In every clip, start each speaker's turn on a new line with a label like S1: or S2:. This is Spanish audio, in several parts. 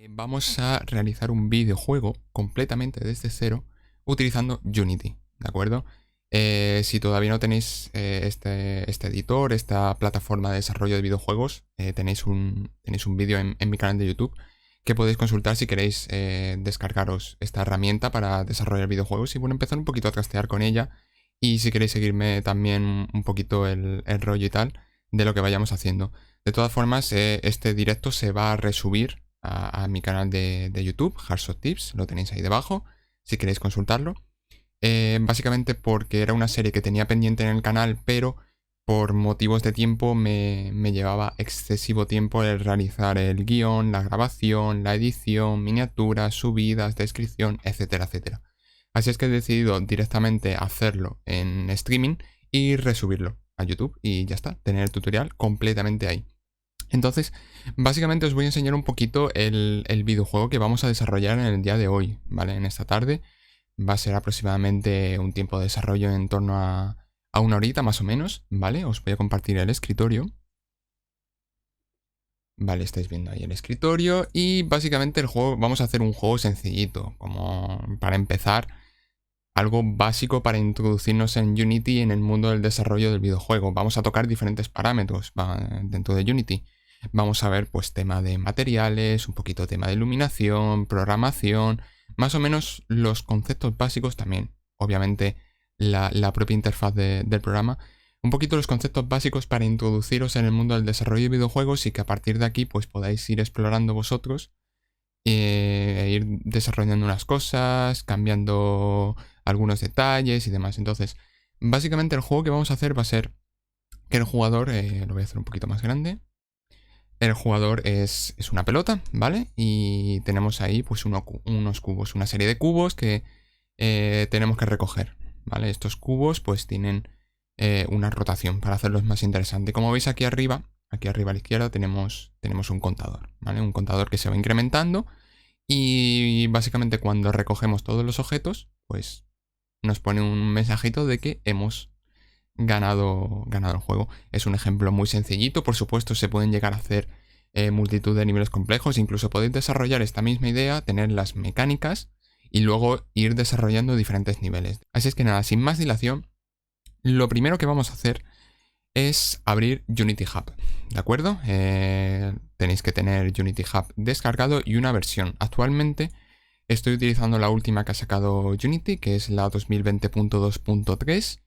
S1: Vamos a realizar un videojuego completamente desde cero utilizando Unity, ¿de acuerdo? Si todavía no tenéis este editor, esta plataforma de desarrollo de videojuegos, tenéis un vídeo en mi canal de YouTube que podéis consultar si queréis descargaros esta herramienta para desarrollar videojuegos y bueno, empezar un poquito a trastear con ella y si queréis seguirme también un poquito el rollo y tal de lo que vayamos haciendo. De todas formas, este directo se va a resubir a mi canal de YouTube, Hardshot Tips, lo tenéis ahí debajo, si queréis consultarlo. Básicamente porque era una serie que tenía pendiente en el canal, pero por motivos de tiempo me llevaba excesivo tiempo el realizar el guión, la grabación, la edición, miniaturas, subidas, descripción, etcétera, etcétera. Así es que he decidido directamente hacerlo en streaming y resubirlo a YouTube y ya está, tener el tutorial completamente ahí. Entonces, básicamente os voy a enseñar un poquito el videojuego que vamos a desarrollar en el día de hoy, ¿vale? En esta tarde va a ser aproximadamente un tiempo de desarrollo en torno a una horita más o menos, ¿vale? Os voy a compartir el escritorio. Vale, estáis viendo ahí el escritorio y básicamente el juego, vamos a hacer un juego sencillito, como para empezar, algo básico para introducirnos en Unity en el mundo del desarrollo del videojuego. Vamos a tocar diferentes parámetros dentro de Unity. Vamos a ver pues tema de materiales, un poquito tema de iluminación, programación, más o menos los conceptos básicos también. Obviamente la propia interfaz del programa. Un poquito los conceptos básicos para introduciros en el mundo del desarrollo de videojuegos y que a partir de aquí pues podáis ir explorando vosotros e ir desarrollando unas cosas, cambiando algunos detalles y demás. Entonces, básicamente el juego que vamos a hacer va a ser que el jugador, lo voy a hacer un poquito más grande. El jugador es una pelota, ¿vale? Y tenemos ahí pues unos cubos, una serie de cubos que tenemos que recoger, ¿vale? Estos cubos pues tienen una rotación para hacerlos más interesantes. Como veis aquí arriba a la izquierda tenemos un contador, ¿vale? Un contador que se va incrementando y básicamente cuando recogemos todos los objetos, pues nos pone un mensajito de que hemos ganado el juego. Es un ejemplo muy sencillito, por supuesto se pueden llegar a hacer multitud de niveles complejos, incluso podéis desarrollar esta misma idea, tener las mecánicas y luego ir desarrollando diferentes niveles. Así es que nada, sin más dilación, lo primero que vamos a hacer es abrir Unity Hub, ¿de acuerdo? Tenéis que tener Unity Hub descargado y una versión. Actualmente estoy utilizando la última que ha sacado Unity, que es la 2020.2.3.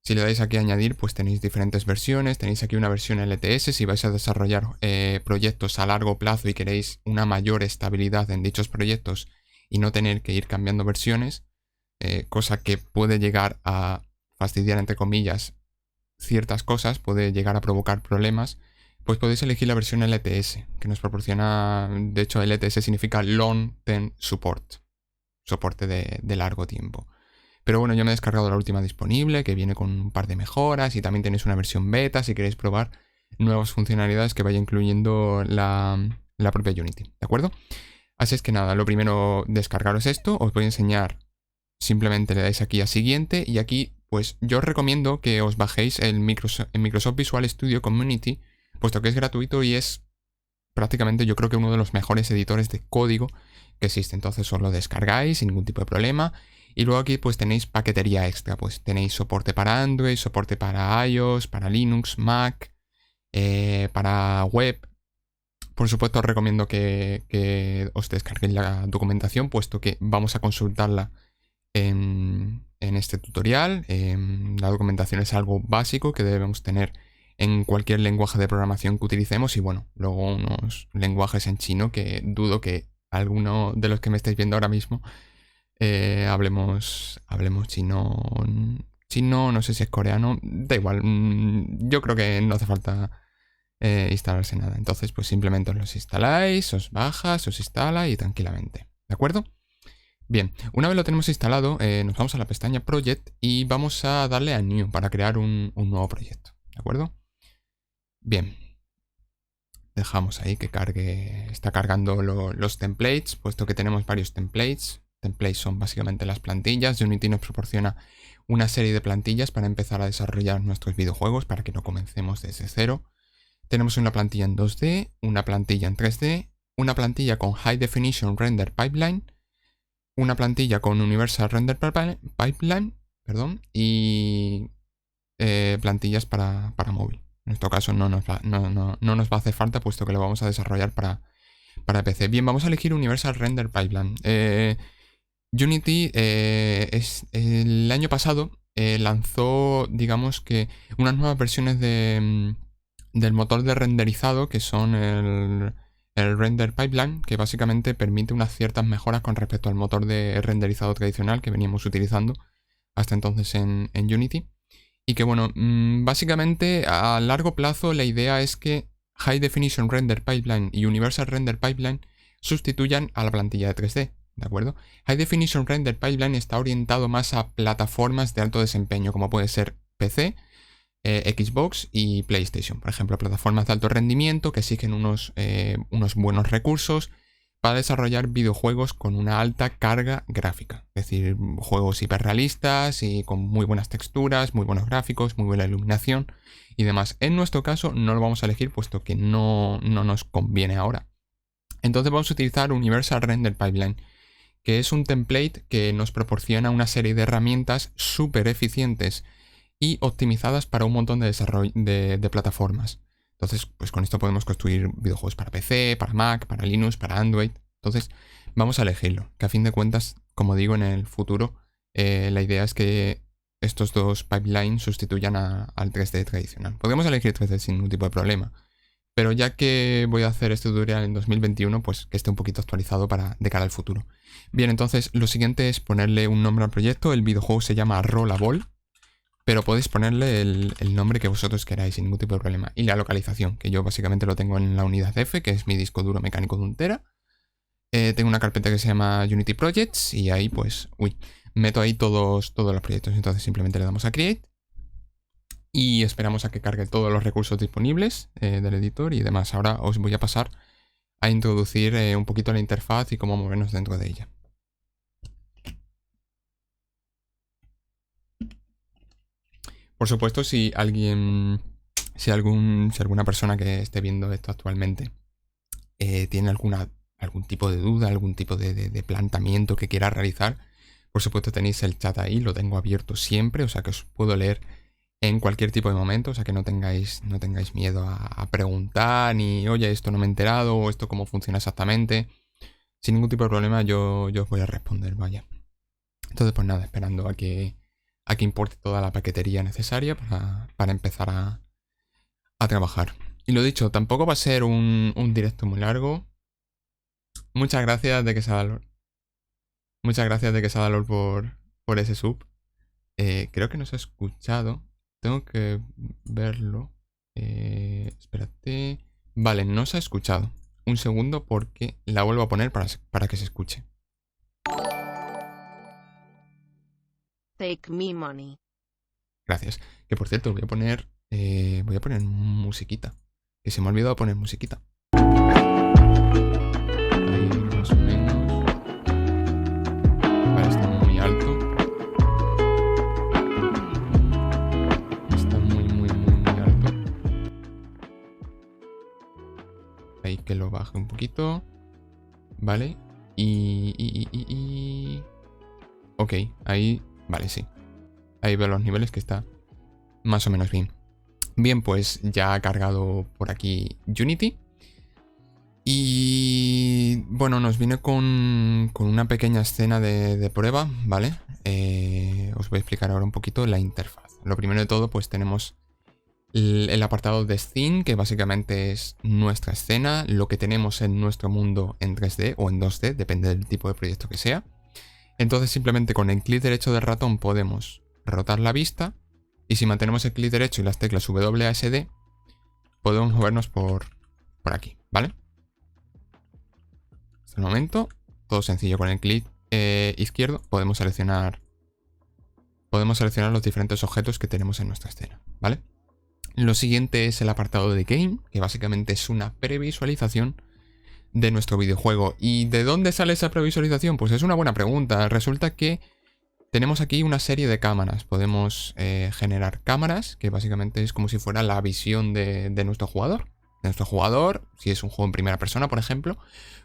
S1: Si le dais aquí a añadir, pues tenéis diferentes versiones. Tenéis aquí una versión LTS si vais a desarrollar proyectos a largo plazo y queréis una mayor estabilidad en dichos proyectos y no tener que ir cambiando versiones, cosa que puede llegar a fastidiar, entre comillas, ciertas cosas, puede llegar a provocar problemas, pues podéis elegir la versión LTS, que nos proporciona, de hecho LTS significa Long Term Support, soporte de largo tiempo. Pero bueno, yo me he descargado la última disponible, que viene con un par de mejoras y también tenéis una versión beta si queréis probar nuevas funcionalidades que vaya incluyendo la propia Unity, ¿de acuerdo? Así es que nada, lo primero descargaros esto, os voy a enseñar, simplemente le dais aquí a siguiente y aquí pues yo os recomiendo que os bajéis el Microsoft Visual Studio Community, puesto que es gratuito y es prácticamente yo creo que uno de los mejores editores de código que existe. Entonces os lo descargáis sin ningún tipo de problema. Y luego aquí pues tenéis paquetería extra, pues tenéis soporte para Android, soporte para iOS, para Linux, Mac, para web. Por supuesto os recomiendo que os descarguéis la documentación, puesto que vamos a consultarla en este tutorial. La documentación es algo básico que debemos tener en cualquier lenguaje de programación que utilicemos y bueno, luego unos lenguajes en chino que dudo que alguno de los que me estáis viendo ahora mismo hablemos chino, no sé si es coreano, da igual, yo creo que no hace falta instalarse nada. Entonces pues simplemente os los instaláis, os bajas, os instala y tranquilamente, ¿de acuerdo? Bien, una vez lo tenemos instalado, nos vamos a la pestaña Project y vamos a darle a New para crear un nuevo proyecto, ¿de acuerdo? Bien, dejamos ahí que cargue, está cargando los templates, puesto que tenemos varios templates. Templates son básicamente las plantillas. Unity nos proporciona una serie de plantillas para empezar a desarrollar nuestros videojuegos, para que no comencemos desde cero. Tenemos una plantilla en 2D, una plantilla en 3D una plantilla con High Definition Render Pipeline, una plantilla con Universal Render Pipeline, perdón, y plantillas para móvil. En este caso no nos va a hacer falta, puesto que lo vamos a desarrollar para PC. Bien, vamos a elegir Universal Render Pipeline. Unity el año pasado lanzó, digamos que, unas nuevas versiones del motor de renderizado, que son el Render Pipeline, que básicamente permite unas ciertas mejoras con respecto al motor de renderizado tradicional que veníamos utilizando hasta entonces en Unity. Y que bueno, básicamente a largo plazo la idea es que High Definition Render Pipeline y Universal Render Pipeline sustituyan a la plantilla de 3D, ¿de acuerdo? High Definition Render Pipeline está orientado más a plataformas de alto desempeño, como puede ser PC, Xbox y PlayStation. Por ejemplo, plataformas de alto rendimiento que exigen unos buenos recursos para desarrollar videojuegos con una alta carga gráfica. Es decir, juegos hiperrealistas y con muy buenas texturas, muy buenos gráficos, muy buena iluminación y demás. En nuestro caso no lo vamos a elegir, puesto que no nos conviene ahora. Entonces vamos a utilizar Universal Render Pipeline, que es un template que nos proporciona una serie de herramientas súper eficientes y optimizadas para un montón de desarrollo de plataformas. Entonces, pues con esto podemos construir videojuegos para PC, para Mac, para Linux, para Android. Entonces, vamos a elegirlo, que a fin de cuentas, como digo, en el futuro, la idea es que estos dos pipelines sustituyan al 3D tradicional. Podemos elegir 3D sin ningún tipo de problema, pero ya que voy a hacer este tutorial en 2021, pues que esté un poquito actualizado de cara al futuro. Bien, entonces lo siguiente es ponerle un nombre al proyecto. El videojuego se llama Rollable, pero podéis ponerle el nombre que vosotros queráis sin ningún tipo de problema. Y la localización, que yo básicamente lo tengo en la unidad F, que es mi disco duro mecánico de 1 tera. Tengo una carpeta que se llama Unity Projects y ahí pues, meto ahí todos los proyectos. Entonces simplemente le damos a Create y esperamos a que cargue todos los recursos disponibles del editor y demás. Ahora os voy a pasar a introducir un poquito la interfaz y cómo movernos dentro de ella. Por supuesto, si alguna persona que esté viendo esto actualmente tiene algún tipo de duda, algún tipo de planteamiento que quiera realizar, por supuesto tenéis el chat ahí, lo tengo abierto siempre, o sea que os puedo leer en cualquier tipo de momento, o sea que no tengáis miedo a preguntar, ni oye, esto no me he enterado, o esto cómo funciona exactamente. Sin ningún tipo de problema yo os voy a responder, vaya. Entonces pues nada, esperando a que importe toda la paquetería necesaria para empezar a trabajar. Y lo dicho, tampoco va a ser un directo muy largo. Muchas gracias de Quesadalor. Muchas gracias de Quesadalor por ese sub. Creo que no se ha escuchado. Tengo que verlo. Espérate. Vale, no se ha escuchado. Un segundo porque la vuelvo a poner para que se escuche.
S2: Take me money.
S1: Gracias. Que por cierto, voy a poner musiquita. Que se me ha olvidado poner musiquita. Ahí más o menos. Vale, está muy alto. Está muy alto. Ahí que lo baje un poquito. Vale. Ok, ahí. Vale, sí. Ahí veo los niveles que está más o menos bien. Bien, pues ya ha cargado por aquí Unity. Y bueno, nos viene con una pequeña escena de prueba, ¿vale? Os voy a explicar ahora un poquito la interfaz. Lo primero de todo, pues tenemos el apartado de Scene, que básicamente es nuestra escena, lo que tenemos en nuestro mundo en 3D o en 2D, depende del tipo de proyecto que sea. Entonces simplemente con el clic derecho del ratón podemos rotar la vista y si mantenemos el clic derecho y las teclas WASD podemos movernos por aquí, ¿vale? Hasta el momento todo sencillo. Con el clic izquierdo podemos seleccionar los diferentes objetos que tenemos en nuestra escena, ¿vale? Lo siguiente es el apartado de Game, que básicamente es una previsualización de nuestro videojuego. ¿Y de dónde sale esa previsualización? Pues es una buena pregunta. Resulta que tenemos aquí una serie de cámaras. Podemos generar cámaras, que básicamente es como si fuera la visión de nuestro jugador, de nuestro jugador, si es un juego en primera persona, por ejemplo,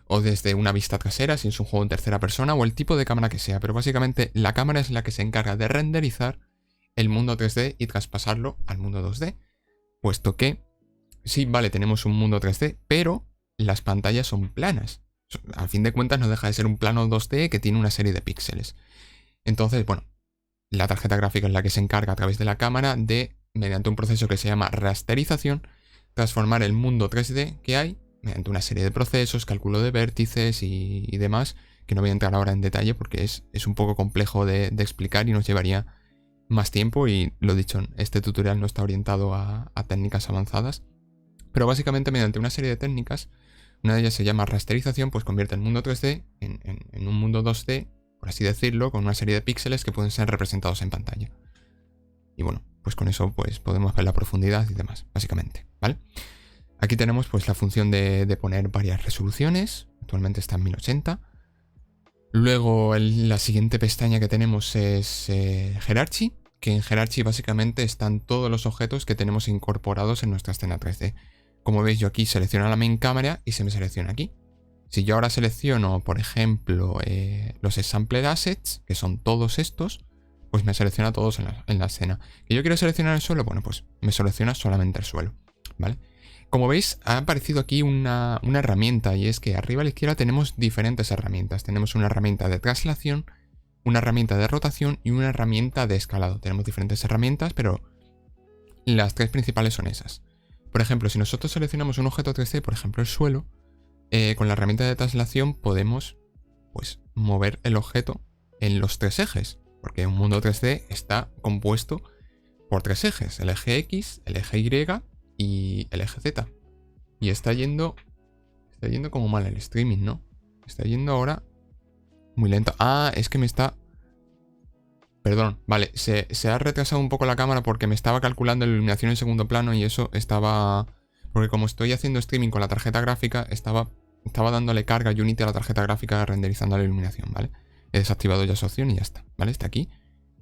S1: o desde una vista trasera, si es un juego en tercera persona, o el tipo de cámara que sea. Pero básicamente la cámara es la que se encarga de renderizar el mundo 3D y traspasarlo al mundo 2D, puesto que, sí, vale, tenemos un mundo 3D, pero las pantallas son planas. Al fin de cuentas no deja de ser un plano 2D que tiene una serie de píxeles. Entonces, bueno, la tarjeta gráfica es la que se encarga a través de la cámara de, mediante un proceso que se llama rasterización, transformar el mundo 3D que hay mediante una serie de procesos, cálculo de vértices y demás, que no voy a entrar ahora en detalle porque es un poco complejo de explicar y nos llevaría más tiempo, y lo dicho, este tutorial no está orientado a técnicas avanzadas, pero básicamente mediante una serie de técnicas, una de ellas se llama rasterización, pues convierte el mundo 3D en un mundo 2D, por así decirlo, con una serie de píxeles que pueden ser representados en pantalla. Y bueno, pues con eso pues podemos ver la profundidad y demás, básicamente, ¿vale? Aquí tenemos pues la función de poner varias resoluciones, actualmente está en 1080. Luego la siguiente pestaña que tenemos es Hierarchy, que en Hierarchy básicamente están todos los objetos que tenemos incorporados en nuestra escena 3D. Como veis, yo aquí selecciono la main cámara y se me selecciona aquí. Si yo ahora selecciono, por ejemplo, los Sampled Assets, que son todos estos, pues me selecciona todos en la escena. ¿Que yo quiero seleccionar el suelo? Bueno, pues me selecciona solamente el suelo, ¿vale? Como veis, ha aparecido aquí una herramienta, y es que arriba a la izquierda tenemos diferentes herramientas. Tenemos una herramienta de traslación, una herramienta de rotación y una herramienta de escalado. Tenemos diferentes herramientas, pero las tres principales son esas. Por ejemplo, si nosotros seleccionamos un objeto 3D, por ejemplo el suelo, con la herramienta de traslación podemos pues mover el objeto en los tres ejes, porque un mundo 3D está compuesto por tres ejes, el eje X, el eje Y y el eje Z. Y está yendo como mal el streaming, ¿no? Está yendo ahora muy lento. Ah, es que me está... Perdón, vale, se ha retrasado un poco la cámara porque me estaba calculando la iluminación en segundo plano y eso estaba... Porque como estoy haciendo streaming con la tarjeta gráfica, estaba dándole carga a Unity a la tarjeta gráfica renderizando la iluminación, ¿vale? He desactivado ya esa opción y ya está, ¿vale? Está aquí.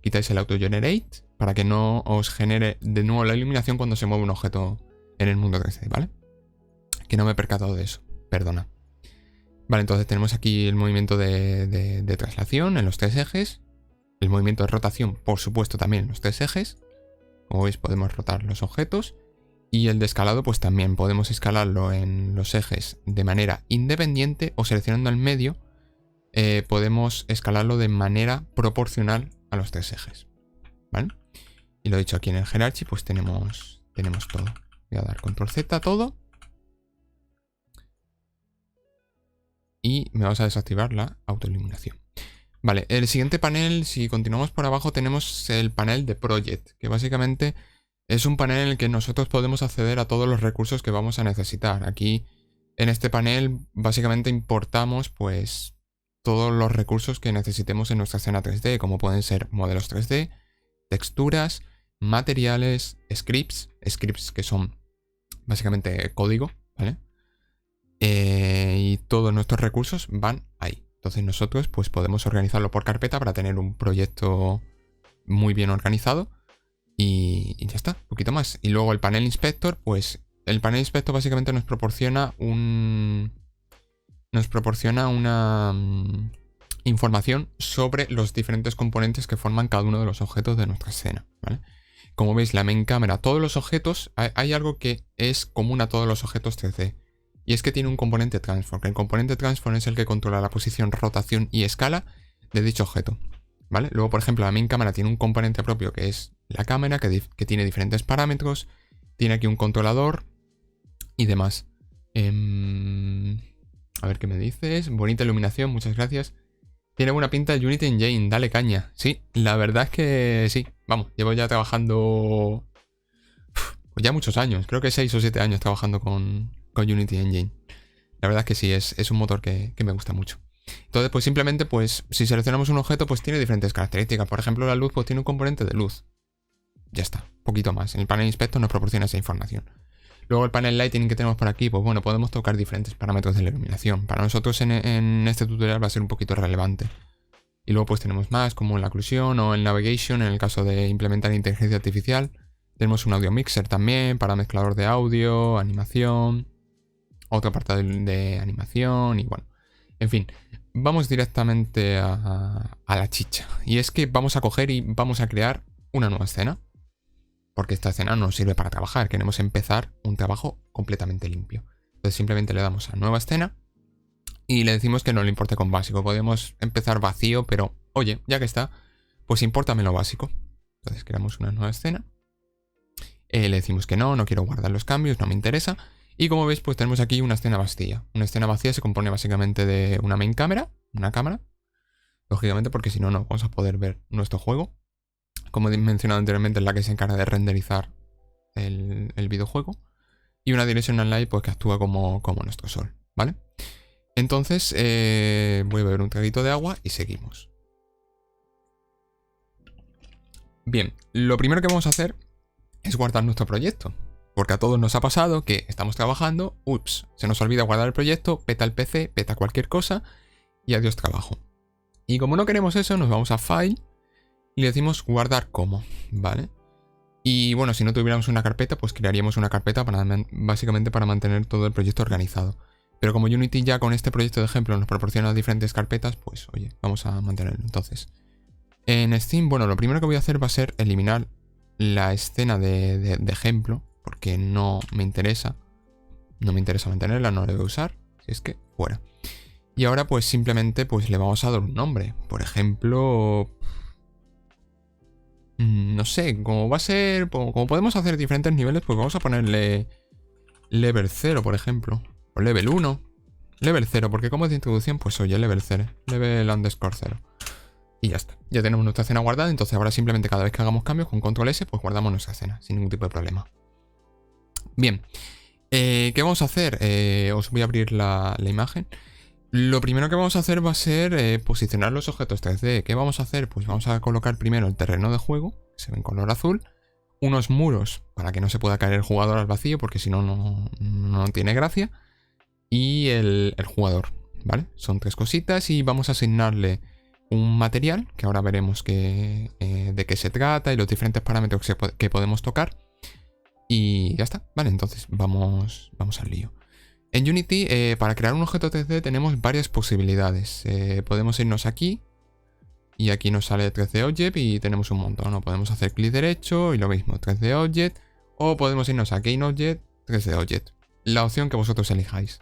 S1: Quitáis el Auto Generate para que no os genere de nuevo la iluminación cuando se mueve un objeto en el mundo 3D, ¿vale? Que no me he percatado de eso, perdona. Vale, entonces tenemos aquí el movimiento de traslación en los tres ejes. El movimiento de rotación, por supuesto, también en los tres ejes. Como veis, podemos rotar los objetos. Y el de escalado, pues también podemos escalarlo en los ejes de manera independiente o seleccionando el medio. Podemos escalarlo de manera proporcional a los tres ejes, ¿vale? Y lo he dicho aquí en el Hierarchy, pues tenemos todo. Voy a dar Control Z a todo. Y me vamos a desactivar la autoiluminación. Vale, el siguiente panel, si continuamos por abajo, tenemos el panel de Project, que básicamente es un panel en el que nosotros podemos acceder a todos los recursos que vamos a necesitar. Aquí, en este panel, básicamente importamos, pues, todos los recursos que necesitemos en nuestra escena 3D, como pueden ser modelos 3D, texturas, materiales, scripts que son básicamente código, ¿vale? Y todos nuestros recursos van ahí. Entonces nosotros pues podemos organizarlo por carpeta para tener un proyecto muy bien organizado y ya está, un poquito más. Y luego el panel inspector, pues el panel inspector básicamente nos proporciona una información sobre los diferentes componentes que forman cada uno de los objetos de nuestra escena, ¿vale? Como veis, la main cámara, todos los objetos, hay algo que es común a todos los objetos 3D. Y es que tiene un componente transform, que el componente transform es el que controla la posición, rotación y escala de dicho objeto, ¿vale? Luego, por ejemplo, la main cámara tiene un componente propio que es la cámara, que tiene diferentes parámetros, tiene aquí un controlador y demás. A ver qué me dices. Bonita iluminación, muchas gracias. Tiene buena pinta el Unity Engine, dale caña. Sí, la verdad es que sí. Vamos, llevo ya trabajando... pues ya muchos años, creo que 6 o 7 años trabajando con Unity Engine. La verdad es que sí, es un motor que me gusta mucho. Entonces, pues simplemente, pues si seleccionamos un objeto, pues tiene diferentes características. Por ejemplo, la luz, pues tiene un componente de luz. Ya está, poquito más. En el panel inspector nos proporciona esa información. Luego el panel lighting que tenemos por aquí, pues bueno, podemos tocar diferentes parámetros de la iluminación. Para nosotros en este tutorial va a ser un poquito relevante. Y luego pues tenemos más, como la oclusión o el navigation, en el caso de implementar inteligencia artificial. Tenemos un audio mixer también para mezclador de audio, animación, otro apartado de animación y bueno, en fin, vamos directamente a la chicha. Y es que vamos a coger y vamos a crear una nueva escena. Porque esta escena no nos sirve para trabajar, queremos empezar un trabajo completamente limpio. Entonces simplemente le damos a nueva escena y le decimos que no le importe con básico. Podemos empezar vacío, pero oye, ya que está, pues impórtame lo básico. Entonces creamos una nueva escena. Le decimos que no quiero guardar los cambios, no me interesa. Y como veis, pues tenemos aquí una escena vacía. Una escena vacía se compone básicamente de una main cámara, una cámara. Lógicamente, porque si no, no vamos a poder ver nuestro juego. Como he mencionado anteriormente, es la que se encarga de renderizar el videojuego. Y una Directional Light pues, que actúa como nuestro sol, ¿vale? Entonces, voy a beber un traguito de agua y seguimos. Bien, lo primero que vamos a hacer es guardar nuestro proyecto. Porque a todos nos ha pasado que estamos trabajando, ups, se nos olvida guardar el proyecto, peta el PC, peta cualquier cosa y adiós trabajo. Y como no queremos eso, nos vamos a File y le decimos guardar como, ¿vale? Y bueno, si no tuviéramos una carpeta, pues crearíamos una carpeta básicamente para mantener todo el proyecto organizado. Pero como Unity ya con este proyecto de ejemplo nos proporciona diferentes carpetas, pues oye, vamos a mantenerlo. Entonces, en Steam, bueno, lo primero que voy a hacer va a ser eliminar la escena de ejemplo, porque no me interesa. No me interesa mantenerla, no la voy a usar. Si es que, fuera. Y ahora pues simplemente pues le vamos a dar un nombre. Por ejemplo... no sé, como va a ser... Como podemos hacer diferentes niveles, pues vamos a ponerle... Level 0, por ejemplo. O Level 1. Level 0, porque como es de introducción, pues oye, Level 0. Level _0. Y ya está. Ya tenemos nuestra escena guardada, entonces ahora simplemente cada vez que hagamos cambios con Control S, pues guardamos nuestra escena, sin ningún tipo de problema. Bien. ¿Qué vamos a hacer? Os voy a abrir la imagen. Lo primero que vamos a hacer va a ser posicionar los objetos 3D. ¿Qué vamos a hacer? Pues vamos a colocar primero el terreno de juego, que se ve en color azul, unos muros para que no se pueda caer el jugador al vacío, porque si no, no tiene gracia, y el jugador, ¿vale? Son tres cositas y vamos a asignarle un material, que ahora veremos de qué se trata y los diferentes parámetros que podemos tocar. Y ya está, vale, entonces vamos al lío. En Unity, para crear un objeto 3D tenemos varias posibilidades. Podemos irnos aquí y aquí nos sale 3D Object y tenemos un montón. O podemos hacer clic derecho y lo mismo, 3D Object. O podemos irnos a Game Object, 3D Object. La opción que vosotros elijáis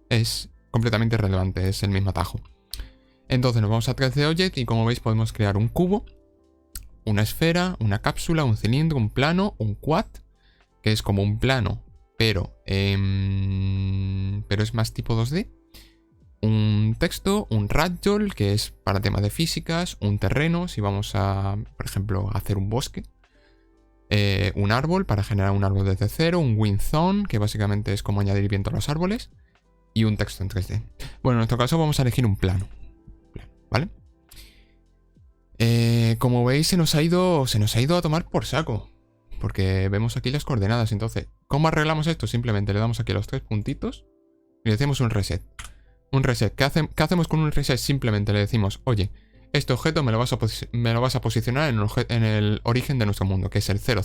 S1: es completamente irrelevante, es el mismo atajo. Entonces nos vamos a 3D Object y como veis podemos crear un cubo, una esfera, una cápsula, un cilindro, un plano, un quad, que es como un plano, pero es más tipo 2D. Un texto, un ragdoll, que es para temas de físicas, un terreno, si vamos a, por ejemplo, hacer un bosque. Un árbol, para generar un árbol desde cero. Un wind zone, que básicamente es como añadir viento a los árboles. Y un texto en 3D. Bueno, en nuestro caso vamos a elegir un plano, ¿vale? Como veis, se nos ha ido a tomar por saco. Porque vemos aquí las coordenadas. Entonces, ¿cómo arreglamos esto? Simplemente le damos aquí a los tres puntitos y le hacemos un reset. Un reset. ¿Qué hacemos con un reset? Simplemente le decimos, oye, este objeto me lo vas a posicionar en el origen de nuestro mundo, que es el 000,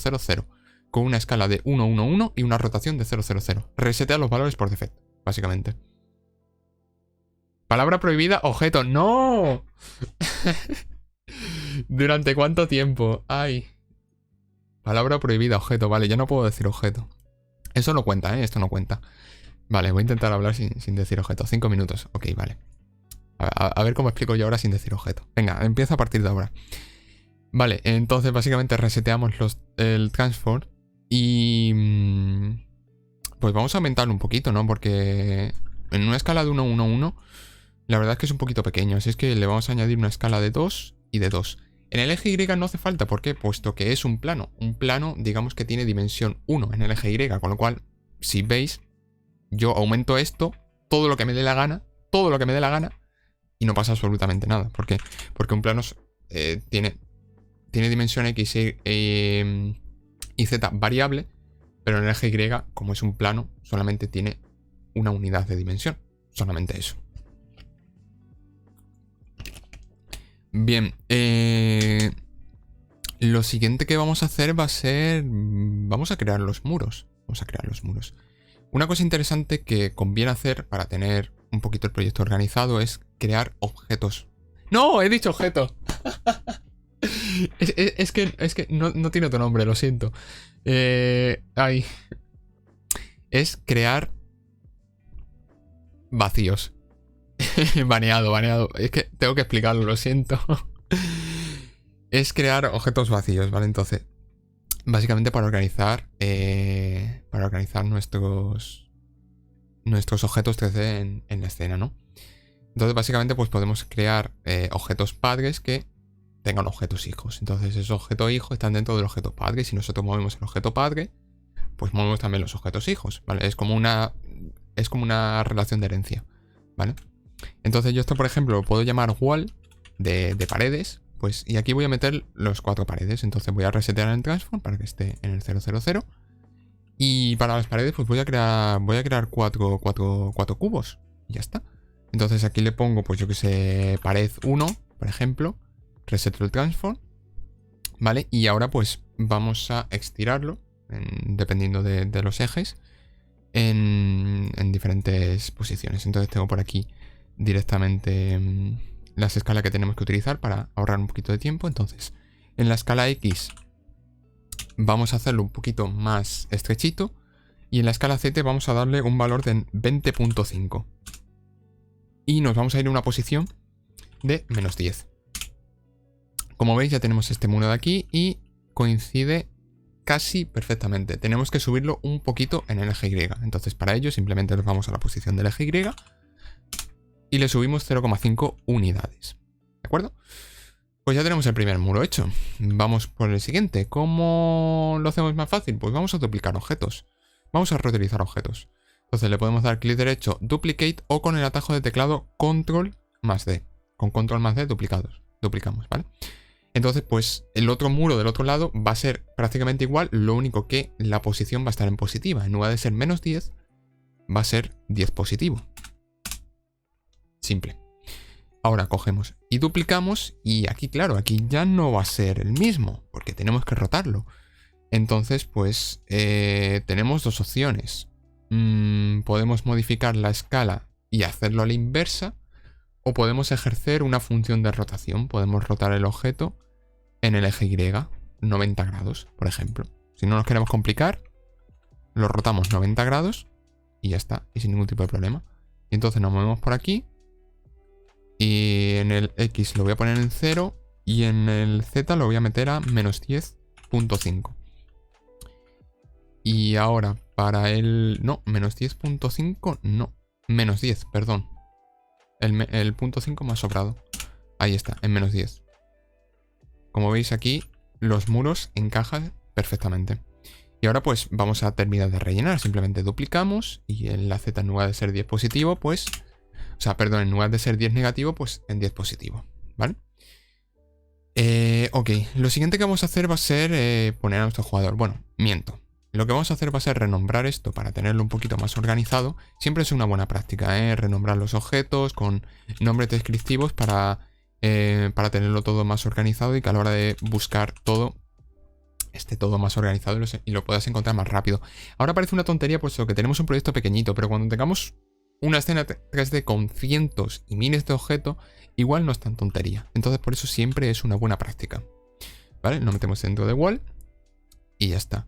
S1: con una escala de 1, 1, 1 y una rotación de 0, 0, 0. Resetea los valores por defecto, básicamente. Palabra prohibida, objeto. ¡No! ¿Durante cuánto tiempo? ¡Ay! Palabra prohibida, objeto. Vale, ya no puedo decir objeto. Eso no cuenta, ¿eh? Esto no cuenta. Vale, voy a intentar hablar sin decir objeto. 5 minutos. Ok, vale. A ver cómo explico yo ahora sin decir objeto. Venga, empieza a partir de ahora. Vale, entonces básicamente reseteamos el transform y... pues vamos a aumentarlo un poquito, ¿no? Porque en una escala de 1, 1, 1, la verdad es que es un poquito pequeño. Así es que le vamos a añadir una escala de 2 y de 2. En el eje Y no hace falta, ¿por qué? Puesto que es un plano. Un plano, digamos que tiene dimensión 1 en el eje Y, con lo cual, si veis, yo aumento esto, todo lo que me dé la gana, y no pasa absolutamente nada. ¿Por qué? Porque un plano tiene dimensión X y Z variable, pero en el eje Y, como es un plano, solamente tiene una unidad de dimensión. Solamente eso. Bien, Lo siguiente que vamos a hacer va a ser... Vamos a crear los muros. Vamos a crear los muros. Una cosa interesante que conviene hacer para tener un poquito el proyecto organizado es crear objetos. ¡No! He dicho objeto. es que no tiene otro nombre, lo siento. Ay. Es crear vacíos. Baneado. Es que tengo que explicarlo, lo siento. Es crear objetos vacíos, ¿vale? Entonces, básicamente para organizar nuestros objetos 3D en la escena, ¿no? Entonces, básicamente, pues podemos crear objetos padres que tengan objetos hijos. Entonces, esos objetos hijos están dentro del objeto padre. Si nosotros movemos el objeto padre, pues movemos también los objetos hijos, ¿vale? Es como una relación de herencia, ¿vale? Entonces, yo esto, por ejemplo, lo puedo llamar wall de paredes. Pues, y aquí voy a meter los 4 paredes. Entonces voy a resetear el transform para que esté en el 000. Y para las paredes, pues voy a crear 4 cubos. Y ya está. Entonces aquí le pongo, pues yo que sé, pared 1, por ejemplo. Reseto el transform. ¿Vale? Y ahora pues vamos a estirarlo, dependiendo de los ejes, en diferentes posiciones. Entonces tengo por aquí directamente... las escalas que tenemos que utilizar para ahorrar un poquito de tiempo. Entonces, en la escala X vamos a hacerlo un poquito más estrechito. Y en la escala Z vamos a darle un valor de 20.5. Y nos vamos a ir a una posición de -10. Como veis, ya tenemos este muro de aquí y coincide casi perfectamente. Tenemos que subirlo un poquito en el eje Y. Entonces, para ello, simplemente nos vamos a la posición del eje Y. Y le subimos 0,5 unidades. ¿De acuerdo? Pues ya tenemos el primer muro hecho. Vamos por el siguiente. ¿Cómo lo hacemos más fácil? Pues vamos a duplicar objetos. Vamos a reutilizar objetos. Entonces le podemos dar clic derecho, duplicate, o con el atajo de teclado control más D. Con control más D duplicamos, ¿vale? Entonces, pues el otro muro del otro lado va a ser prácticamente igual. Lo único que la posición va a estar en positiva. En lugar de ser -10, va a ser 10 positivo. Simple. Ahora cogemos y duplicamos y aquí, claro, aquí ya no va a ser el mismo porque tenemos que rotarlo. Entonces, pues tenemos dos opciones. Podemos modificar la escala y hacerlo a la inversa, o podemos ejercer una función de rotación. Podemos rotar el objeto en el eje Y 90 grados, por ejemplo. Si no nos queremos complicar, lo rotamos 90 grados y ya está, y sin ningún tipo de problema. Y entonces nos movemos por aquí. Y en el X lo voy a poner en 0 y en el Z lo voy a meter a -10.5. Y ahora para el... No, -10.5 no. -10, perdón. El punto 5 me ha sobrado. Ahí está, en -10. Como veis aquí, los muros encajan perfectamente. Y ahora pues vamos a terminar de rellenar. Simplemente duplicamos y en la Z, en lugar de ser 10 positivo, pues... O sea, perdón, en lugar de ser 10 negativo, pues en 10 positivo, ¿vale? Ok, lo siguiente que vamos a hacer va a ser poner a nuestro jugador. Bueno, miento. Lo que vamos a hacer va a ser renombrar esto para tenerlo un poquito más organizado. Siempre es una buena práctica, renombrar los objetos con nombres descriptivos para tenerlo todo más organizado y que a la hora de buscar todo esté todo más organizado y lo puedas encontrar más rápido. Ahora parece una tontería puesto que tenemos un proyecto pequeñito, pero cuando tengamos una escena 3D con cientos y miles de objetos, igual no es tan tontería. Entonces por eso siempre es una buena práctica. ¿Vale? Lo metemos dentro de wall y ya está.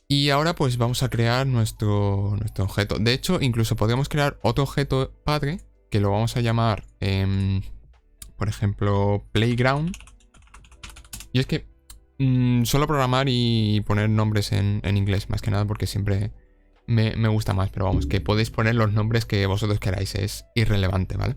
S1: Y ahora pues vamos a crear nuestro objeto. De hecho, incluso podemos crear otro objeto padre que lo vamos a llamar, por ejemplo, playground. Y es que suelo programar y poner nombres en inglés, más que nada porque siempre me gusta más. Pero vamos, que podéis poner los nombres que vosotros queráis, es irrelevante, ¿vale?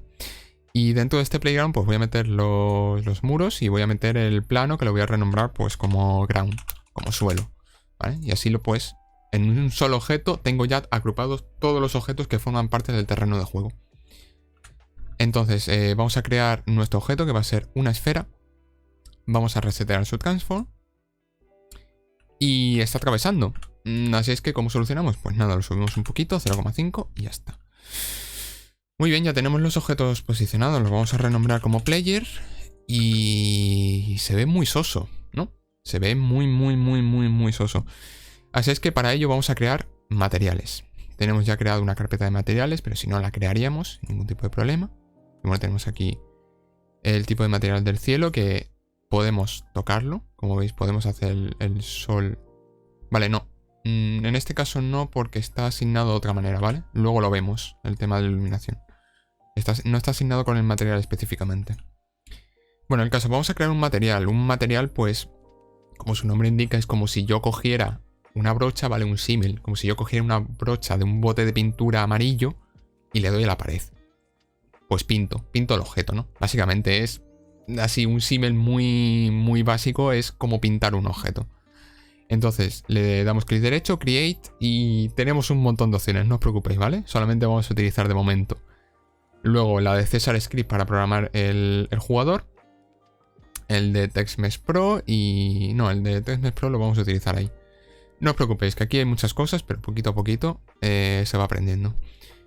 S1: Y dentro de este playground pues voy a meter los muros y voy a meter el plano que lo voy a renombrar pues como ground, como suelo, ¿vale? Y así pues en un solo objeto tengo ya agrupados todos los objetos que forman parte del terreno de juego. Entonces vamos a crear nuestro objeto que va a ser una esfera. Vamos a resetear su transform. Y está atravesando. Así es que, ¿cómo solucionamos? Pues nada, lo subimos un poquito, 0,5 y ya está. Muy bien, ya tenemos los objetos posicionados. Los vamos a renombrar como player. Y se ve muy soso, ¿no? Se ve muy soso. Así es que para ello vamos a crear materiales. Tenemos ya creado una carpeta de materiales, pero si no la crearíamos, sin ningún tipo de problema. Y bueno, tenemos aquí el tipo de material del cielo que podemos tocarlo. Como veis, podemos hacer el sol. Vale, no. En este caso no, porque está asignado de otra manera, ¿vale? Luego lo vemos, el tema de la iluminación. No está asignado con el material específicamente. Bueno, en el caso, vamos a crear un material. Un material, pues, como su nombre indica, es como si yo cogiera una brocha, ¿vale? Un símil. Como si yo cogiera una brocha de un bote de pintura amarillo y le doy a la pared. Pues pinto el objeto, ¿no? Básicamente es así, un símil muy básico, es como pintar un objeto. Entonces, le damos clic derecho, Create, y tenemos un montón de opciones, no os preocupéis, ¿vale? Solamente vamos a utilizar de momento. Luego la de César Script para programar el jugador. El de TextMesh Pro y... No, el de TextMesh Pro lo vamos a utilizar ahí. No os preocupéis, que aquí hay muchas cosas, pero poquito a poquito se va aprendiendo.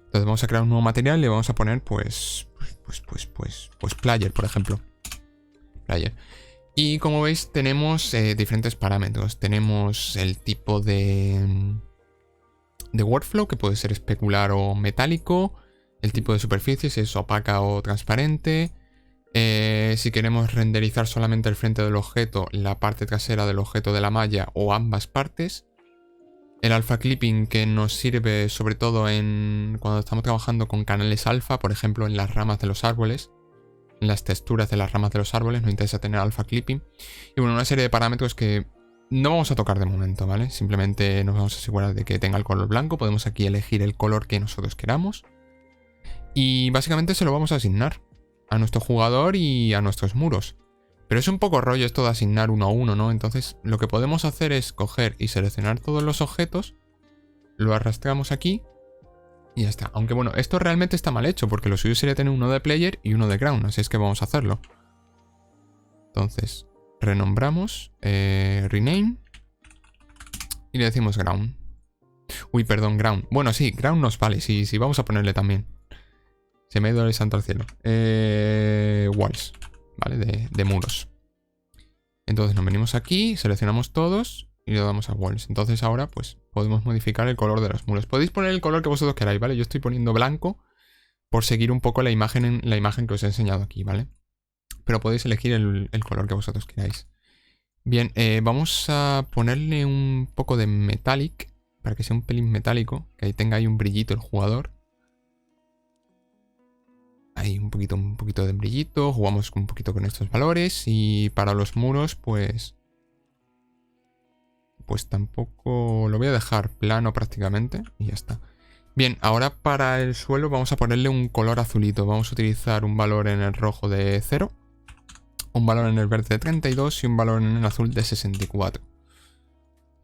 S1: Entonces vamos a crear un nuevo material y le vamos a poner, pues Player, por ejemplo. Player. Y como veis, tenemos diferentes parámetros. Tenemos el tipo de workflow, que puede ser especular o metálico. El tipo de superficie, si es opaca o transparente. Si queremos renderizar solamente el frente del objeto, la parte trasera del objeto de la malla o ambas partes. El alpha clipping, que nos sirve sobre todo cuando estamos trabajando con canales alfa, por ejemplo en las ramas de los árboles. En las texturas de las ramas de los árboles nos interesa tener alpha clipping. Y bueno, una serie de parámetros que no vamos a tocar de momento, ¿vale? Simplemente nos vamos a asegurar de que tenga el color blanco. Podemos aquí elegir el color que nosotros queramos. Y básicamente se lo vamos a asignar a nuestro jugador y a nuestros muros. Pero es un poco rollo esto de asignar uno a uno, ¿no? Entonces lo que podemos hacer es coger y seleccionar todos los objetos, lo arrastramos aquí y ya está. Aunque bueno, esto realmente está mal hecho porque lo suyo sería tener uno de player y uno de ground, así es que vamos a hacerlo. Entonces, renombramos, rename y le decimos ground. Uy, perdón, ground. Bueno, sí, ground nos vale, sí, vamos a ponerle también. Se me ha ido el santo al cielo. Walls, ¿vale? De muros. Entonces nos venimos aquí, seleccionamos todos y le damos a walls. Entonces ahora pues podemos modificar el color de los muros. Podéis poner el color que vosotros queráis, ¿vale? Yo estoy poniendo blanco por seguir un poco la imagen que os he enseñado aquí, ¿vale? Pero podéis elegir el color que vosotros queráis. Bien, vamos a ponerle un poco de metallic para que sea un pelín metálico, que ahí tenga ahí un brillito el jugador. Ahí un poquito de brillito, jugamos un poquito con estos valores y para los muros pues tampoco lo voy a dejar plano prácticamente y ya está. Bien, ahora para el suelo vamos a ponerle un color azulito. Vamos a utilizar un valor en el rojo de 0, un valor en el verde de 32 y un valor en el azul de 64.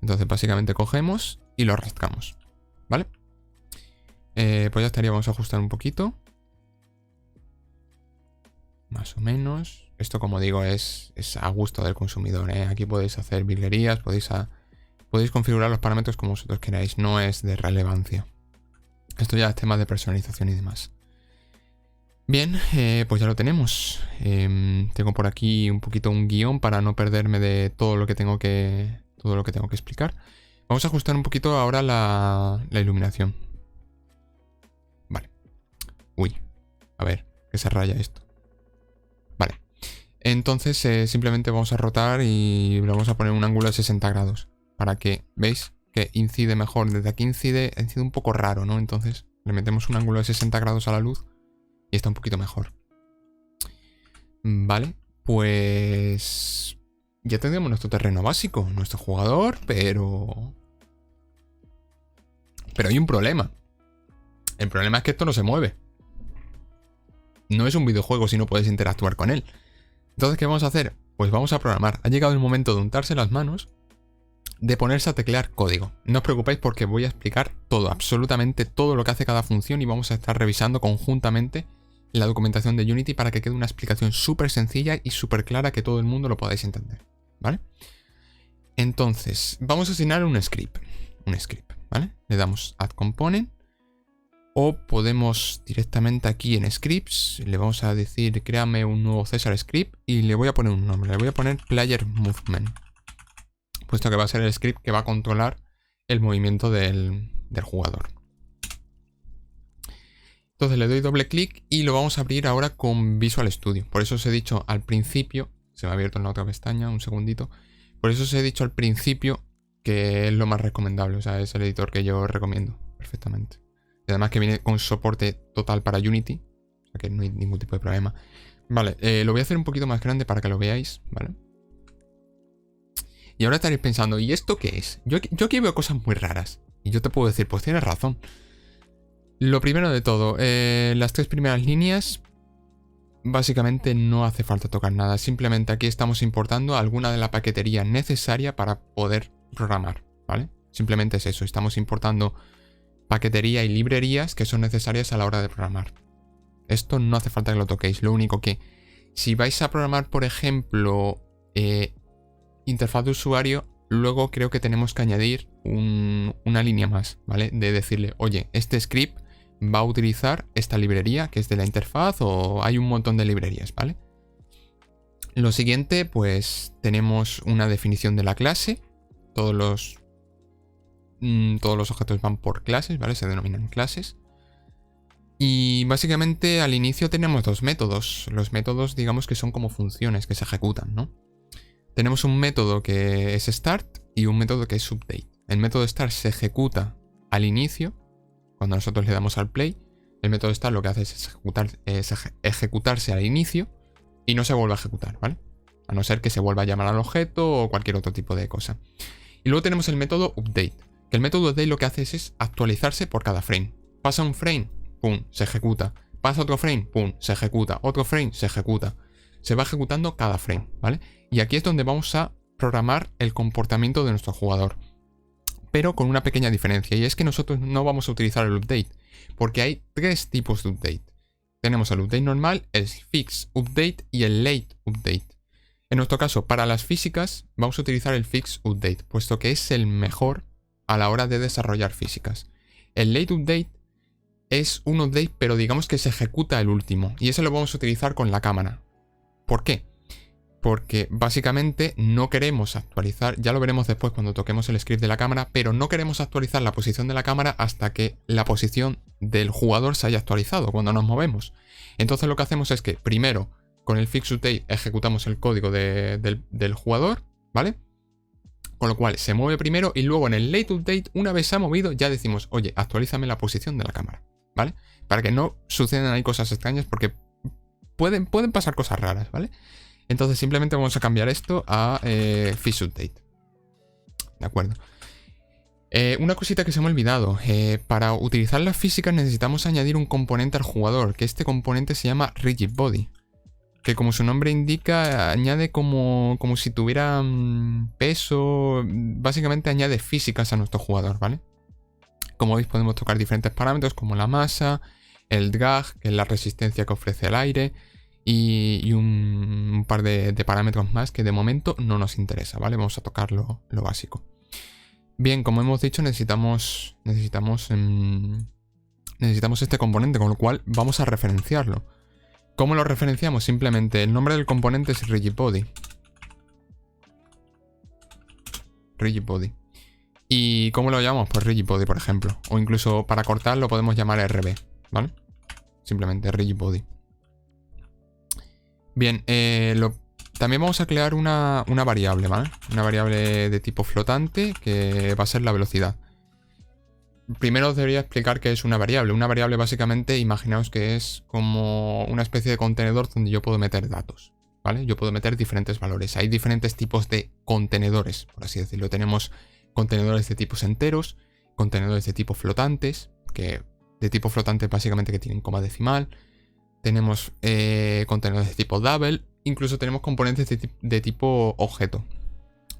S1: Entonces básicamente cogemos y lo arrastramos, ¿vale? Pues ya estaría, vamos a ajustar un poquito. Más o menos. Esto, como digo, es a gusto del consumidor, ¿eh? Aquí podéis hacer virguerías, podéis configurar los parámetros como vosotros queráis. No es de relevancia. Esto ya es tema de personalización y demás. Bien, pues ya lo tenemos. Tengo por aquí un poquito un guión para no perderme de todo lo que tengo que explicar. Vamos a ajustar un poquito ahora la iluminación. Vale. Uy, a ver, que se raya esto. Vale. Entonces simplemente vamos a rotar y le vamos a poner un ángulo de 60 grados. Para que, ¿veis? Que incide mejor. Desde aquí incide un poco raro, ¿no? Entonces le metemos un ángulo de 60 grados a la luz y está un poquito mejor. Vale, pues ya tendríamos nuestro terreno básico, nuestro jugador, pero hay un problema. El problema es que esto no se mueve. No es un videojuego si no puedes interactuar con él. Entonces, ¿qué vamos a hacer? Pues vamos a programar. Ha llegado el momento de untarse las manos, de ponerse a teclear código. No os preocupéis porque voy a explicar todo, absolutamente todo lo que hace cada función y vamos a estar revisando conjuntamente la documentación de Unity para que quede una explicación súper sencilla y súper clara que todo el mundo lo podáis entender, ¿vale? Entonces, vamos a asignar un script, ¿vale? Le damos Add Component o podemos directamente aquí en Scripts, le vamos a decir créame un nuevo César Script y le voy a poner un nombre, le voy a poner Player Movement. puesto que va a ser el script que va a controlar el movimiento del jugador. Entonces le doy doble clic y lo vamos a abrir ahora con Visual Studio. Por eso os he dicho al principio, se me ha abierto en la otra pestaña, un segundito. Por eso os he dicho al principio que es lo más recomendable, o sea, es el editor que yo recomiendo perfectamente. Y además que viene con soporte total para Unity, o sea que no hay ningún tipo de problema. Vale, lo voy a hacer un poquito más grande para que lo veáis, ¿vale? Y ahora estaréis pensando, ¿y esto qué es? Yo aquí veo cosas muy raras. Y yo te puedo decir, pues tienes razón. Lo primero de todo, las 3 primeras líneas, básicamente no hace falta tocar nada. Simplemente aquí estamos importando alguna de la paquetería necesaria para poder programar, ¿vale? Simplemente es eso, estamos importando paquetería y librerías que son necesarias a la hora de programar. Esto no hace falta que lo toquéis. Lo único que, si vais a programar, por ejemplo, interfaz de usuario, luego creo que tenemos que añadir una línea más, ¿vale? De decirle, oye, este script va a utilizar esta librería que es de la interfaz, o hay un montón de librerías, ¿vale? Lo siguiente, pues tenemos una definición de la clase. Todos los objetos van por clases, ¿vale? Se denominan clases. Y básicamente al inicio tenemos 2 métodos. Los métodos, digamos que son como funciones que se ejecutan, ¿no? Tenemos un método que es start y un método que es update. El método start se ejecuta al inicio, cuando nosotros le damos al play. El método start lo que hace es ejecutarse al inicio y no se vuelve a ejecutar, ¿vale? A no ser que se vuelva a llamar al objeto o cualquier otro tipo de cosa. Y luego tenemos el método update, que el método update lo que hace es actualizarse por cada frame. Pasa un frame, pum, se ejecuta. Pasa otro frame, pum, se ejecuta. Otro frame, se ejecuta. Se va ejecutando cada frame, ¿vale? Y aquí es donde vamos a programar el comportamiento de nuestro jugador. Pero con una pequeña diferencia, y es que nosotros no vamos a utilizar el update, porque hay 3 tipos de update. Tenemos el update normal, el fix update y el late update. En nuestro caso, para las físicas, vamos a utilizar el fix update, puesto que es el mejor a la hora de desarrollar físicas. El late update es un update, pero digamos que se ejecuta el último, y ese lo vamos a utilizar con la cámara. ¿Por qué? Porque básicamente no queremos actualizar, ya lo veremos después cuando toquemos el script de la cámara, pero no queremos actualizar la posición de la cámara hasta que la posición del jugador se haya actualizado cuando nos movemos. Entonces lo que hacemos es que primero con el fix update ejecutamos el código del jugador, ¿vale? Con lo cual se mueve primero y luego en el late update, una vez se ha movido, ya decimos, oye, actualízame la posición de la cámara, ¿vale? Para que no sucedan ahí cosas extrañas, porque pueden pasar cosas raras, ¿vale? Entonces simplemente vamos a cambiar esto a fix update. ¿De acuerdo? Una cosita que se me ha olvidado. Para utilizar las físicas necesitamos añadir un componente al jugador, que este componente se llama Rigid Body. Que como su nombre indica, añade como si tuviera peso. Básicamente añade físicas a nuestro jugador, ¿vale? Como veis podemos tocar diferentes parámetros como la masa, el drag, que es la resistencia que ofrece el aire, y un par de parámetros más que de momento no nos interesa, ¿vale? Vamos a tocar lo básico. Bien, como hemos dicho, necesitamos este componente, con lo cual vamos a referenciarlo. ¿Cómo lo referenciamos? Simplemente el nombre del componente es Rigid Body. Rigid Body. ¿Y cómo lo llamamos? Pues Rigid Body, por ejemplo. O incluso para cortar lo podemos llamar RB, ¿vale? Simplemente Rigid Body. Bien, también vamos a crear una variable, ¿vale? Una variable de tipo flotante que va a ser la velocidad. Primero os debería explicar qué es una variable. Una variable básicamente, imaginaos que es como una especie de contenedor donde yo puedo meter datos, ¿vale? Yo puedo meter diferentes valores. Hay diferentes tipos de contenedores, por así decirlo. Tenemos contenedores de tipos enteros, contenedores de tipo flotantes, que de tipo flotante básicamente que tienen coma decimal. Tenemos contenedores de tipo double. Incluso tenemos componentes de tipo objeto.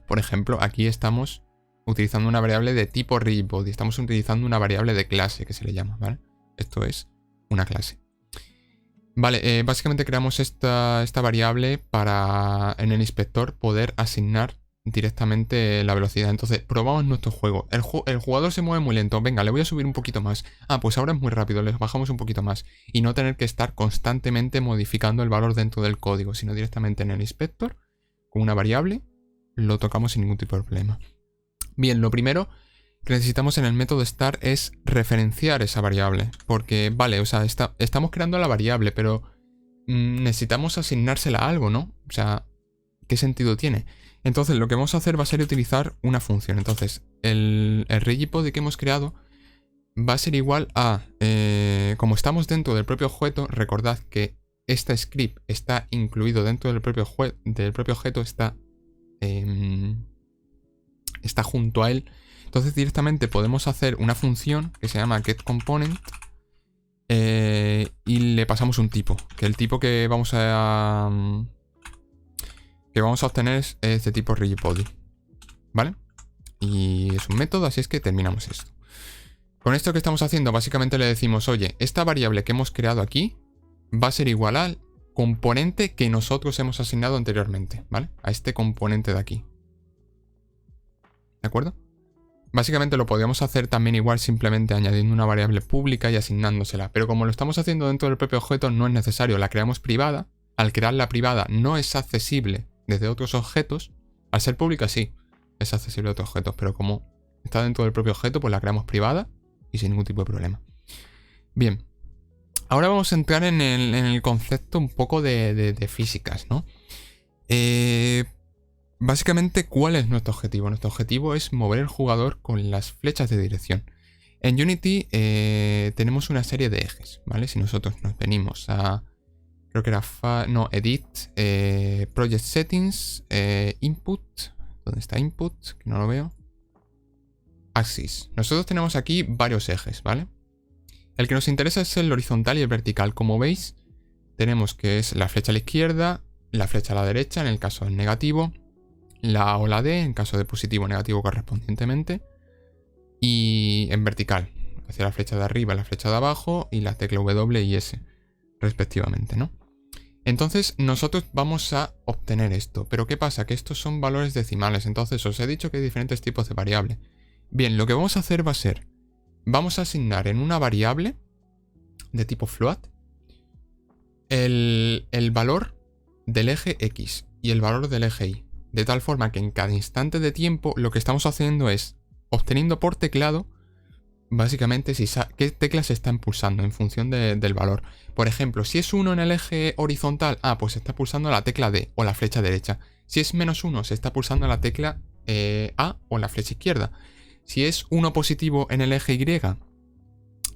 S1: Por ejemplo, aquí estamos utilizando una variable de tipo Rigid Body. Estamos utilizando una variable de clase que se le llama, ¿vale? Esto es una clase. Vale, básicamente creamos esta variable para en el inspector poder asignar directamente la velocidad. Entonces, probamos nuestro juego. El jugador se mueve muy lento. Venga, le voy a subir un poquito más. Ah, pues ahora es muy rápido. Le bajamos un poquito más. Y no tener que estar constantemente modificando el valor dentro del código, sino directamente en el inspector con una variable lo tocamos sin ningún tipo de problema. Bien, lo primero que necesitamos en el método start es referenciar esa variable. Porque, vale, o sea, estamos creando la variable, pero necesitamos asignársela a algo, ¿no? O sea, ¿qué sentido tiene? Entonces, lo que vamos a hacer va a ser utilizar una función. Entonces, el rigipody que hemos creado va a ser igual a... como estamos dentro del propio objeto, recordad que este script está incluido dentro del propio objeto, está junto a él. Entonces directamente podemos hacer una función que se llama getComponent y le pasamos un tipo. Que el tipo que vamos a obtener es de tipo rigipody. ¿Vale? Y es un método, así es que terminamos esto. Con esto que estamos haciendo, básicamente le decimos, oye, esta variable que hemos creado aquí va a ser igual al componente que nosotros hemos asignado anteriormente, ¿vale? A este componente de aquí. ¿De acuerdo? Básicamente lo podríamos hacer también igual simplemente añadiendo una variable pública y asignándosela. Pero como lo estamos haciendo dentro del propio objeto, no es necesario. La creamos privada. Al crearla privada no es accesible desde otros objetos. Al ser pública sí, es accesible a otros objetos. Pero como está dentro del propio objeto, pues la creamos privada y sin ningún tipo de problema. Bien. Ahora vamos a entrar en el concepto un poco de físicas, ¿no? Básicamente, ¿cuál es nuestro objetivo? Nuestro objetivo es mover el jugador con las flechas de dirección. En Unity tenemos una serie de ejes, ¿vale? Si nosotros nos venimos a... Creo que era... Edit, Project Settings, Input... ¿Dónde está Input? Que no lo veo. Axis. Nosotros tenemos aquí varios ejes, ¿vale? El que nos interesa es el horizontal y el vertical. Como veis, tenemos que es la flecha a la izquierda, la flecha a la derecha, en el caso del negativo, la A o la D, en caso de positivo o negativo correspondientemente, y en vertical, hacia la flecha de arriba, la flecha de abajo, y la tecla W y S, respectivamente, ¿no? Entonces, nosotros vamos a obtener esto. Pero ¿qué pasa? Que estos son valores decimales. Entonces, os he dicho que hay diferentes tipos de variable. Bien, lo que vamos a hacer va a ser... Vamos a asignar en una variable de tipo float el valor del eje X y el valor del eje Y. De tal forma que en cada instante de tiempo lo que estamos haciendo es obteniendo por teclado básicamente qué teclas se están pulsando en función del valor. Por ejemplo, si es 1 en el eje horizontal, pues se está pulsando la tecla D o la flecha derecha. Si es -1, se está pulsando la tecla A o la flecha izquierda. Si es 1 positivo en el eje Y,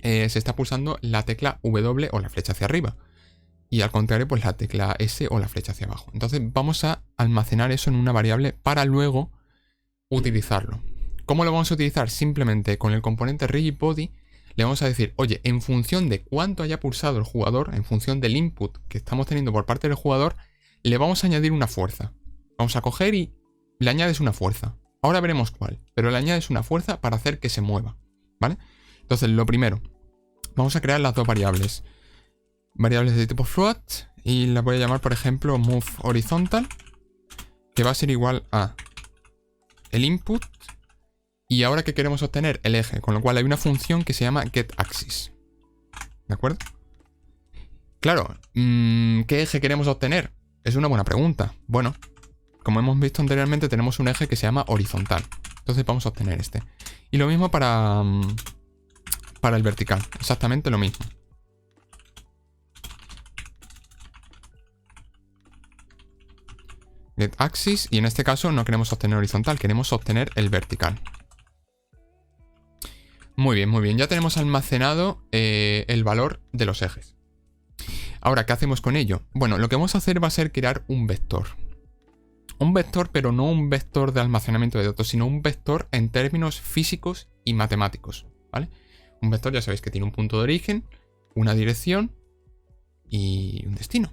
S1: se está pulsando la tecla W o la flecha hacia arriba. Y al contrario, pues la tecla S o la flecha hacia abajo. Entonces vamos a almacenar eso en una variable para luego utilizarlo. ¿Cómo lo vamos a utilizar? Simplemente con el componente rigipody le vamos a decir, oye, en función de cuánto haya pulsado el jugador, en función del input que estamos teniendo por parte del jugador, le vamos a añadir una fuerza. Vamos a coger y le añades una fuerza. Ahora veremos cuál, pero le añades una fuerza para hacer que se mueva, ¿vale? Entonces, lo primero, vamos a crear las dos variables. Variables de tipo float y la voy a llamar, por ejemplo, move horizontal, que va a ser igual a el input y ahora que queremos obtener el eje, con lo cual hay una función que se llama getAxis. ¿De acuerdo? Claro, ¿qué eje queremos obtener? Es una buena pregunta. Bueno, como hemos visto anteriormente, tenemos un eje que se llama horizontal. Entonces vamos a obtener este. Y lo mismo para el vertical. Exactamente lo mismo. GetAxis. Y en este caso no queremos obtener horizontal, queremos obtener el vertical. Muy bien, muy bien. Ya tenemos almacenado el valor de los ejes. Ahora, ¿qué hacemos con ello? Bueno, lo que vamos a hacer va a ser crear un vector. Un vector, pero no un vector de almacenamiento de datos, sino un vector en términos físicos y matemáticos, ¿vale? Un vector ya sabéis que tiene un punto de origen, una dirección y un destino.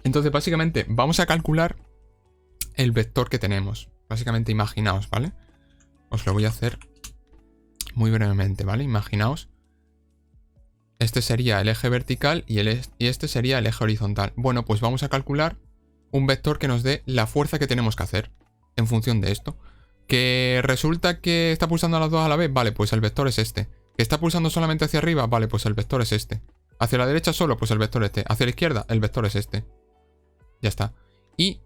S1: Entonces, básicamente, vamos a calcular el vector que tenemos. Básicamente, imaginaos, ¿vale? Os lo voy a hacer muy brevemente, ¿vale? Imaginaos. Este sería el eje vertical y este sería el eje horizontal. Bueno, pues vamos a calcular un vector que nos dé la fuerza que tenemos que hacer en función de esto. ¿Que resulta que está pulsando a las dos a la vez? Vale, pues el vector es este. ¿Que está pulsando solamente hacia arriba? Vale, pues el vector es este. ¿Hacia la derecha solo? Pues el vector este. ¿Hacia la izquierda? El vector es este. Ya está. Y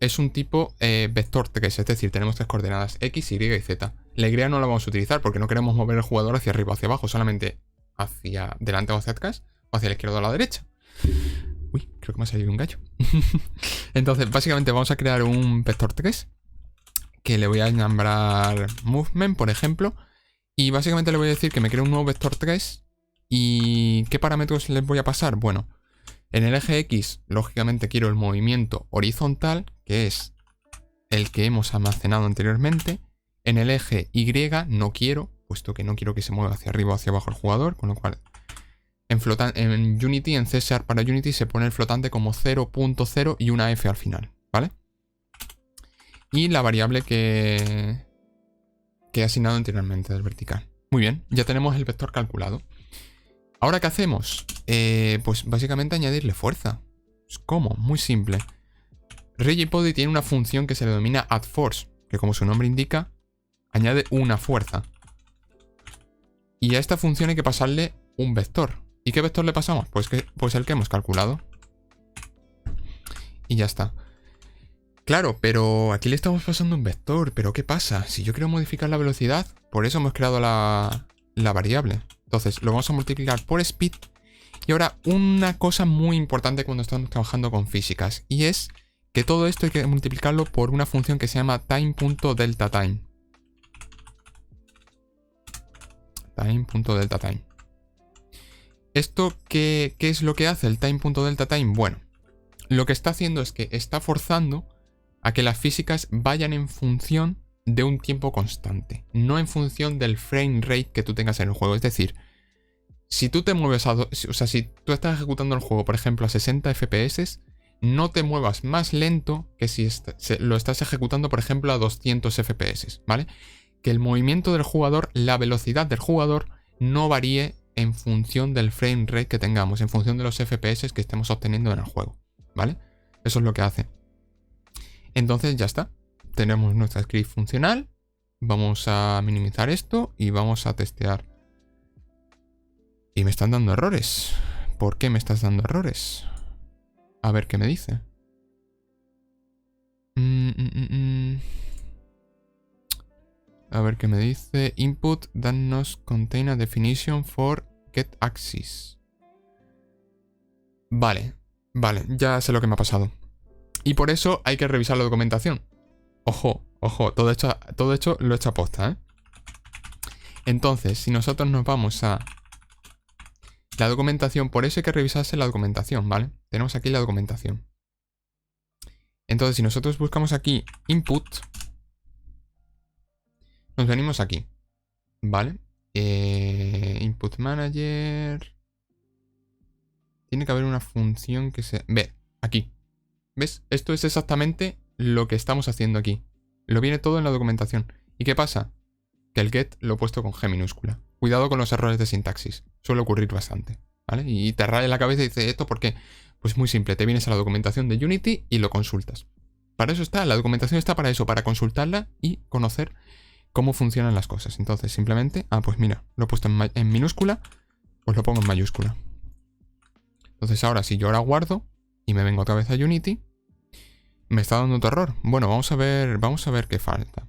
S1: es un tipo vector 3, es decir, tenemos 3 coordenadas, X, Y y Z. La Y no la vamos a utilizar porque no queremos mover el jugador hacia arriba o hacia abajo, solamente hacia delante o hacia atrás, o hacia la izquierda o a la derecha. Uy, creo que me ha salido un gallo. Entonces, básicamente vamos a crear un vector 3 que le voy a nombrar movement, por ejemplo. Y básicamente le voy a decir que me cree un nuevo vector 3. ¿Y qué parámetros les voy a pasar? Bueno, en el eje X, lógicamente quiero el movimiento horizontal, que es el que hemos almacenado anteriormente. En el eje Y no quiero, puesto que no quiero que se mueva hacia arriba o hacia abajo el jugador, con lo cual en Unity, en C# para Unity, se pone el flotante como 0.0 y una F al final, ¿vale? Y la variable que he asignado anteriormente del vertical. Muy bien, ya tenemos el vector calculado. ¿Ahora qué hacemos? Pues básicamente añadirle fuerza. ¿Cómo? Muy simple. Rigipody tiene una función que se le denomina addForce, que como su nombre indica, añade una fuerza. Y a esta función hay que pasarle un vector. ¿Y qué vector le pasamos? Pues el que hemos calculado. Y ya está. Claro, pero aquí le estamos pasando un vector. ¿Pero qué pasa? Si yo quiero modificar la velocidad, por eso hemos creado la variable. Entonces lo vamos a multiplicar por speed. Y ahora una cosa muy importante cuando estamos trabajando con físicas. Y es que todo esto hay que multiplicarlo por una función que se llama time.deltaTime. Time.deltaTime. ¿Esto qué es lo que hace el time.deltaTime? Bueno, lo que está haciendo es que está forzando a que las físicas vayan en función de un tiempo constante, no en función del frame rate que tú tengas en el juego. Es decir, si tú te mueves si tú estás ejecutando el juego, por ejemplo, a 60 FPS, no te muevas más lento que si lo estás ejecutando, por ejemplo, a 200 FPS, ¿vale? Que el movimiento del jugador, la velocidad del jugador, no varíe en función del frame rate que tengamos, en función de los FPS que estemos obteniendo en el juego, ¿vale? Eso es lo que hace. Entonces ya está. Tenemos nuestra script funcional. Vamos a minimizar esto y vamos a testear. Y me están dando errores. ¿Por qué me estás dando errores? A ver qué me dice. A ver qué me dice. Input does not contain a definition for get axis. Vale, ya sé lo que me ha pasado. Y por eso hay que revisar la documentación. Ojo, todo esto lo he hecho a posta, ¿eh? Entonces, si nosotros nos vamos a la documentación, por eso hay que revisarse la documentación, ¿vale? Tenemos aquí la documentación. Entonces, si nosotros buscamos aquí input, nos venimos aquí, ¿vale? Input manager. Tiene que haber una función que se... Ve, aquí. ¿Ves? Esto es exactamente lo que estamos haciendo aquí. Lo viene todo en la documentación. ¿Y qué pasa? Que el get lo he puesto con G minúscula. Cuidado con los errores de sintaxis. Suele ocurrir bastante, ¿vale? Y te raya la cabeza y dice, ¿esto por qué? Pues muy simple. Te vienes a la documentación de Unity y lo consultas. Para eso está. La documentación está para eso. Para consultarla y conocer cómo funcionan las cosas. Entonces, simplemente... Ah, pues mira. Lo he puesto en minúscula. Pues lo pongo en mayúscula. Entonces ahora, si yo ahora guardo y me vengo otra vez a Unity, me está dando otro error. Bueno, vamos a ver qué falta.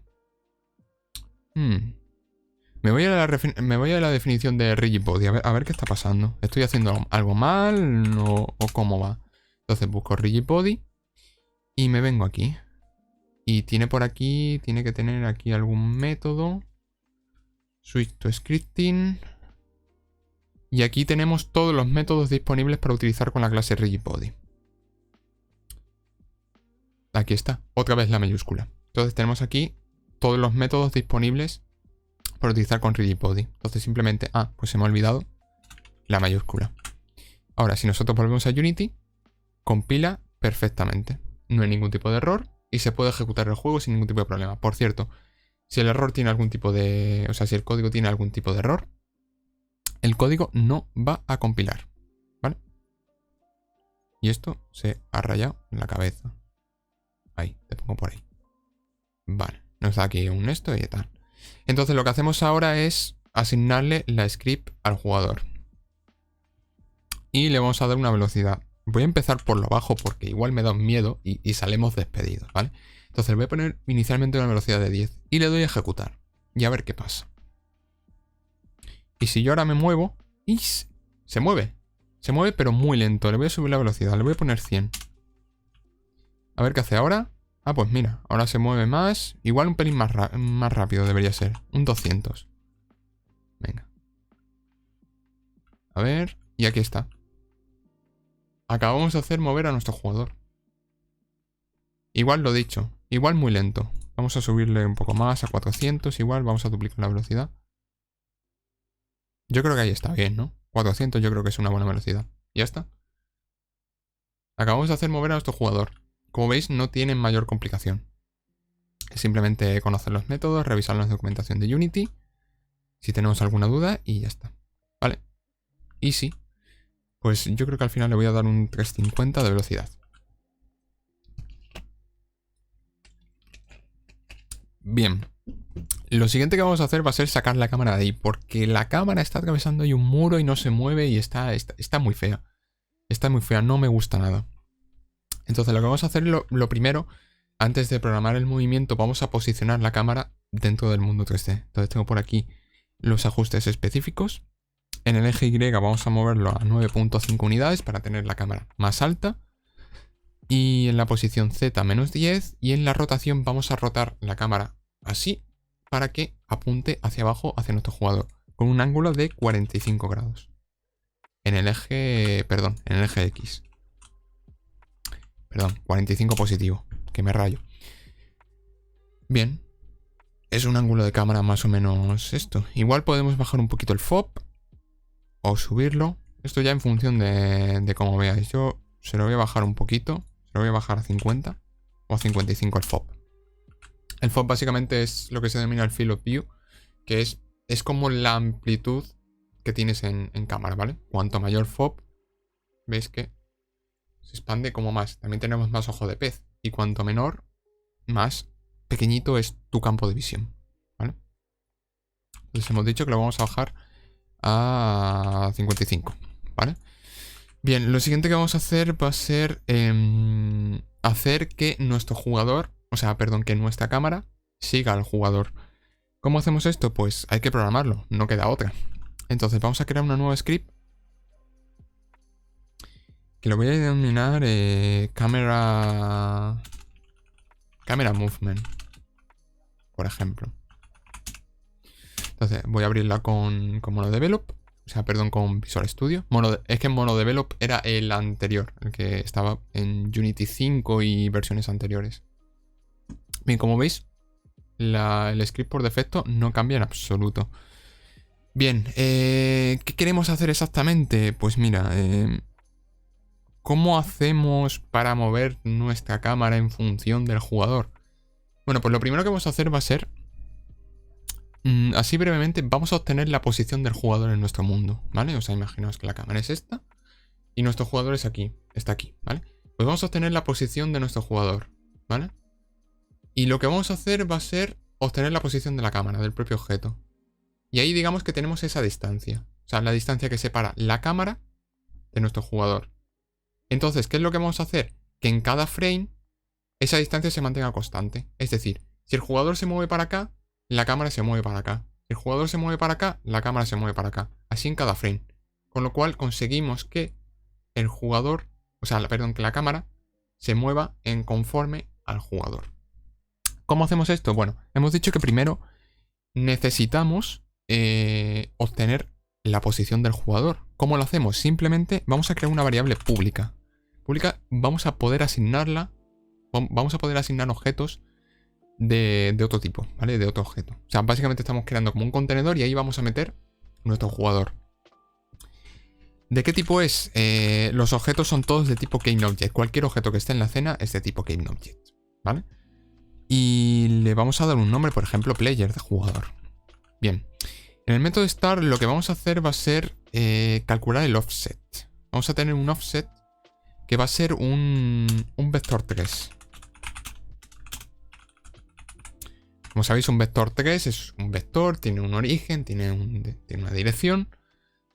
S1: Me voy a la definición de Rigipody, a ver qué está pasando. ¿Estoy haciendo algo mal o cómo va? Entonces busco Rigipody y me vengo aquí. Y tiene que tener aquí algún método. Switch to scripting. Y aquí tenemos todos los métodos disponibles para utilizar con la clase Rigipody. Aquí está, otra vez la mayúscula. Entonces tenemos aquí todos los métodos disponibles para utilizar con Rigipody. Entonces simplemente... Ah, pues se me ha olvidado la mayúscula. Ahora, si nosotros volvemos a Unity, compila perfectamente. No hay ningún tipo de error y se puede ejecutar el juego sin ningún tipo de problema. Por cierto, si el error tiene algún tipo de... O sea, si el código tiene algún tipo de error, el código no va a compilar, ¿vale? Y esto se ha rayado en la cabeza. Ahí, te pongo por ahí. Vale, nos da aquí un esto y tal. Entonces lo que hacemos ahora es asignarle la script al jugador. Y le vamos a dar una velocidad. Voy a empezar por lo bajo porque igual me da un miedo y salimos despedidos, ¿vale? Entonces le voy a poner inicialmente una velocidad de 10 y le doy a ejecutar. Y a ver qué pasa. Y si yo ahora me muevo... ¡Y! Se mueve. Se mueve pero muy lento. Le voy a subir la velocidad. Le voy a poner 100. A ver qué hace ahora. Ah, pues mira. Ahora se mueve más. Igual un pelín más rápido debería ser. Un 200. Venga. A ver. Y aquí está. Acabamos de hacer mover a nuestro jugador. Igual lo dicho. Igual muy lento. Vamos a subirle un poco más a 400. Igual vamos a duplicar la velocidad. Yo creo que ahí está bien, ¿no? 400 yo creo que es una buena velocidad. Ya está. Acabamos de hacer mover a nuestro jugador. Como veis, no tienen mayor complicación. Es simplemente conocer los métodos, revisar la documentación de Unity, si tenemos alguna duda, y ya está. ¿Vale? Y sí. Pues yo creo que al final le voy a dar un 350 de velocidad. Bien. Lo siguiente que vamos a hacer va a ser sacar la cámara de ahí, porque la cámara está atravesando ahí un muro y no se mueve y está muy fea. Está muy fea, no me gusta nada. Entonces lo que vamos a hacer, lo primero, antes de programar el movimiento, vamos a posicionar la cámara dentro del mundo 3D. Entonces tengo por aquí los ajustes específicos. En el eje Y vamos a moverlo a 9.5 unidades para tener la cámara más alta. Y en la posición Z menos 10. Y en la rotación vamos a rotar la cámara así para que apunte hacia abajo, hacia nuestro jugador, con un ángulo de 45 grados. En el eje, perdón, en el eje X. Perdón, 45 positivo, que me rayo. Bien. Es un ángulo de cámara más o menos esto. Igual podemos bajar un poquito el FOV. O subirlo. Esto ya en función de cómo veáis. Yo se lo voy a bajar un poquito. Se lo voy a bajar a 50. O a 55 el FOV. El FOV básicamente es lo que se denomina el Field of View. Que es como la amplitud que tienes en cámara, ¿vale? Cuanto mayor FOV, veis que se expande como más. También tenemos más ojo de pez. Y cuanto menor, más pequeñito es tu campo de visión, ¿vale? Entonces hemos dicho que lo vamos a bajar a 55, ¿vale? Bien, lo siguiente que vamos a hacer va a ser hacer que nuestro jugador, o sea, perdón, que nuestra cámara siga al jugador. ¿Cómo hacemos esto? Pues hay que programarlo, no queda otra. Entonces vamos a crear una nueva script que lo voy a denominar camera movement, por ejemplo. Entonces voy a abrirla con MonoDevelop. O sea, perdón, con Visual Studio. Es que MonoDevelop era el anterior, el que estaba en Unity 5 y versiones anteriores. Bien, como veis, el script por defecto no cambia en absoluto. Bien, ¿qué queremos hacer exactamente? Pues mira, ¿cómo hacemos para mover nuestra cámara en función del jugador? Bueno, pues lo primero que vamos a hacer va a ser... así brevemente, vamos a obtener la posición del jugador en nuestro mundo, ¿vale? O sea, imaginaos que la cámara es esta y nuestro jugador es aquí, está aquí, ¿vale? Pues vamos a obtener la posición de nuestro jugador, ¿vale? Y lo que vamos a hacer va a ser obtener la posición de la cámara, del propio objeto. Y ahí digamos que tenemos esa distancia, o sea, la distancia que separa la cámara de nuestro jugador. Entonces, ¿qué es lo que vamos a hacer? Que en cada frame esa distancia se mantenga constante. Es decir, si el jugador se mueve para acá, la cámara se mueve para acá. Si el jugador se mueve para acá, la cámara se mueve para acá. Así en cada frame. Con lo cual conseguimos que el jugador, o sea, perdón, que la cámara se mueva en conforme al jugador. ¿Cómo hacemos esto? Bueno, hemos dicho que primero necesitamos obtener la posición del jugador. ¿Cómo lo hacemos? Simplemente vamos a crear una variable pública. Vamos a poder asignarla. Vamos a poder asignar objetos de otro tipo, ¿vale? De otro objeto. O sea, básicamente estamos creando como un contenedor y ahí vamos a meter nuestro jugador. ¿De qué tipo es? Los objetos son todos de tipo CameObject. Cualquier objeto que esté en la escena es de tipo CameObject, ¿vale? Y le vamos a dar un nombre, por ejemplo, player de jugador. Bien. En el método start lo que vamos a hacer va a ser calcular el offset. Vamos a tener un offset que va a ser un vector 3. Como sabéis, un vector 3 es un vector, tiene un origen, tiene una dirección.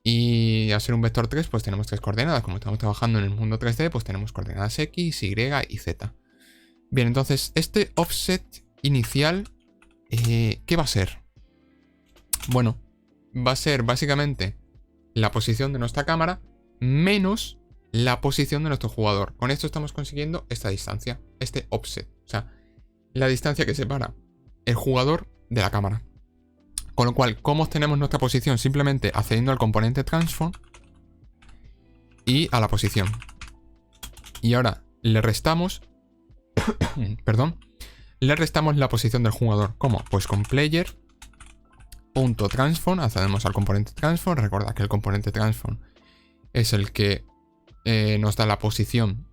S1: Y al ser un vector 3, pues tenemos 3 coordenadas. Como estamos trabajando en el mundo 3D, pues tenemos coordenadas X, Y y Z. Bien, entonces, este offset inicial, ¿qué va a ser? Bueno, va a ser básicamente la posición de nuestra cámara menos la posición de nuestro jugador. Con esto estamos consiguiendo esta distancia, este offset. O sea, la distancia que separa el jugador de la cámara. Con lo cual, ¿cómo obtenemos nuestra posición? Simplemente accediendo al componente transform y a la posición. Y ahora le restamos, perdón, le restamos la posición del jugador. ¿Cómo? Pues con player.transform, accedemos al componente transform. Recordad que el componente transform es el que nos da la posición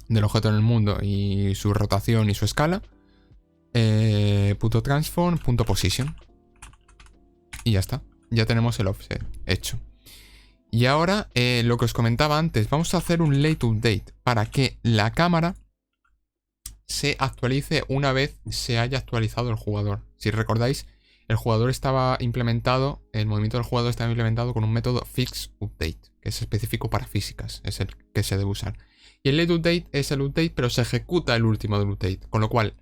S1: del objeto en el mundo y su rotación y su escala. .transform.position. Y ya está. Ya tenemos el offset hecho. Y ahora, lo que os comentaba antes, vamos a hacer un late update para que la cámara se actualice una vez se haya actualizado el jugador. Si recordáis, el jugador estaba implementado, el movimiento del jugador estaba implementado con un método fixUpdate, que es específico para físicas, es el que se debe usar. Y el late update es el update, pero se ejecuta el último del update, con lo cual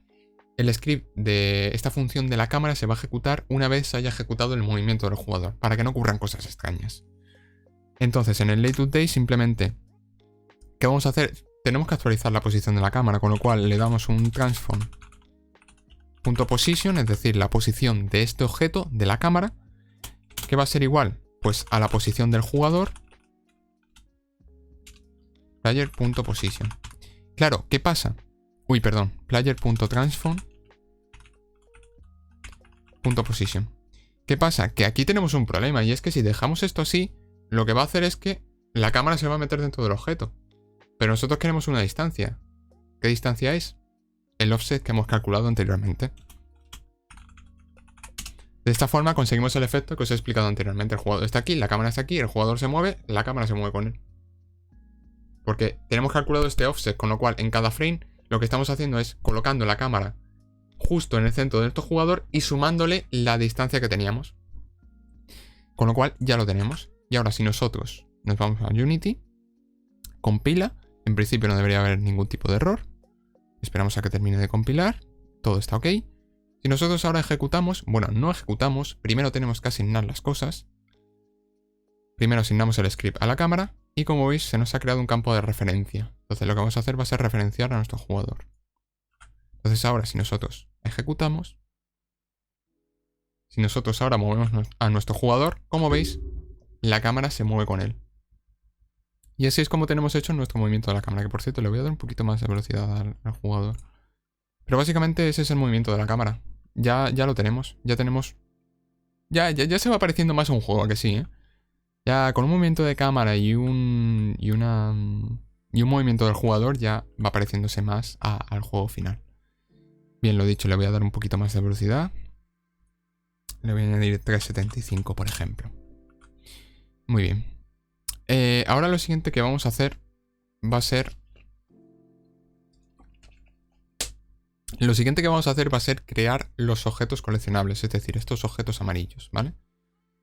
S1: el script de esta función de la cámara se va a ejecutar una vez se haya ejecutado el movimiento del jugador, para que no ocurran cosas extrañas. Entonces, en el late update simplemente, ¿qué vamos a hacer? Tenemos que actualizar la posición de la cámara, con lo cual le damos un transform.position, es decir, la posición de este objeto de la cámara, que va a ser igual pues a la posición del jugador, player.position. Claro, ¿qué pasa? Uy, perdón, player.transform.position. ¿Qué pasa? Que aquí tenemos un problema, y es que si dejamos esto así, lo que va a hacer es que la cámara se va a meter dentro del objeto. Pero nosotros queremos una distancia. ¿Qué distancia es? El offset que hemos calculado anteriormente. De esta forma conseguimos el efecto que os he explicado anteriormente. El jugador está aquí, la cámara está aquí, el jugador se mueve, la cámara se mueve con él. Porque tenemos calculado este offset, con lo cual en cada frame lo que estamos haciendo es colocando la cámara justo en el centro de nuestro jugador y sumándole la distancia que teníamos. Con lo cual ya lo tenemos. Y ahora si nosotros nos vamos a Unity, compila, en principio no debería haber ningún tipo de error. Esperamos a que termine de compilar. Todo está ok. Si nosotros ahora ejecutamos, bueno, no ejecutamos, primero tenemos que asignar las cosas. Primero asignamos el script a la cámara y como veis se nos ha creado un campo de referencia. Entonces lo que vamos a hacer va a ser referenciar a nuestro jugador. Entonces ahora si nosotros ejecutamos, si nosotros ahora movemos a nuestro jugador, como veis, la cámara se mueve con él. Y así es como tenemos hecho nuestro movimiento de la cámara, que por cierto le voy a dar un poquito más de velocidad al jugador. Pero básicamente ese es el movimiento de la cámara. Ya lo tenemos, ya tenemos... Ya se va pareciendo más a un juego, ¿a que sí, eh? Ya con un movimiento de cámara y un movimiento del jugador ya va pareciéndose más al juego final. Bien, lo dicho, le voy a dar un poquito más de velocidad. Le voy a añadir 375, por ejemplo. Muy bien. Ahora lo siguiente que vamos a hacer va a ser... Lo siguiente que vamos a hacer va a ser crear los objetos coleccionables, es decir, estos objetos amarillos, ¿vale?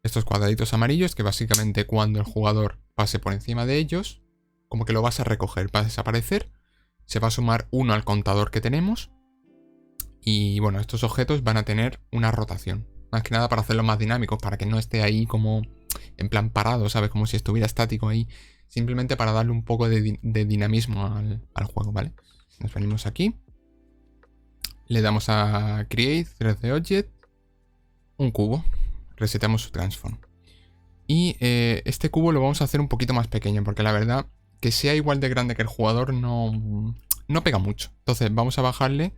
S1: Estos cuadraditos amarillos que básicamente cuando el jugador pase por encima de ellos, como que lo vas a recoger, va a desaparecer, se va a sumar 1 al contador que tenemos y bueno, estos objetos van a tener una rotación, más que nada para hacerlos más dinámicos, para que no esté ahí como en plan parado, ¿sabes? Como si estuviera estático ahí, simplemente para darle un poco de dinamismo al juego, ¿vale? Nos venimos aquí, le damos a Create 3D Object, un cubo. Resetamos su transform. Y este cubo lo vamos a hacer un poquito más pequeño, porque la verdad que sea igual de grande que el jugador no pega mucho. Entonces vamos a bajarle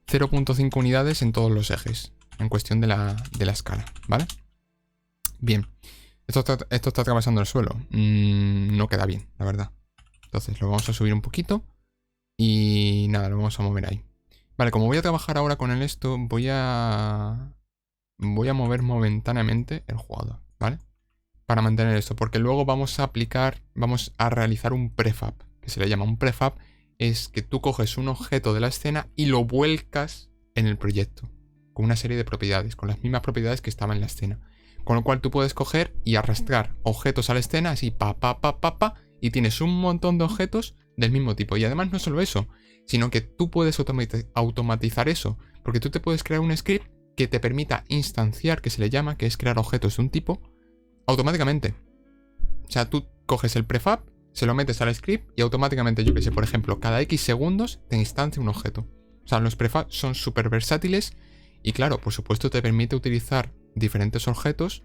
S1: 0.5 unidades en todos los ejes, en cuestión de la escala, ¿vale? Bien, esto está atravesando el suelo. No queda bien, la verdad. Entonces lo vamos a subir un poquito y nada, lo vamos a mover ahí. Vale, como voy a trabajar ahora con esto, voy a mover momentáneamente el jugador, ¿vale? Para mantener esto, porque luego vamos a realizar un prefab, que se le llama un prefab, es que tú coges un objeto de la escena y lo vuelcas en el proyecto, con una serie de propiedades, con las mismas propiedades que estaban en la escena. Con lo cual tú puedes coger y arrastrar objetos a la escena así, y tienes un montón de objetos del mismo tipo. Y además no solo eso, sino que tú puedes automatizar eso, porque tú te puedes crear un script que te permita instanciar, que se le llama, que es crear objetos de un tipo, automáticamente. O sea, tú coges el prefab, se lo metes al script y automáticamente, yo que sé, por ejemplo, cada X segundos te instancia un objeto. O sea, los prefabs son súper versátiles y claro, por supuesto te permite utilizar diferentes objetos,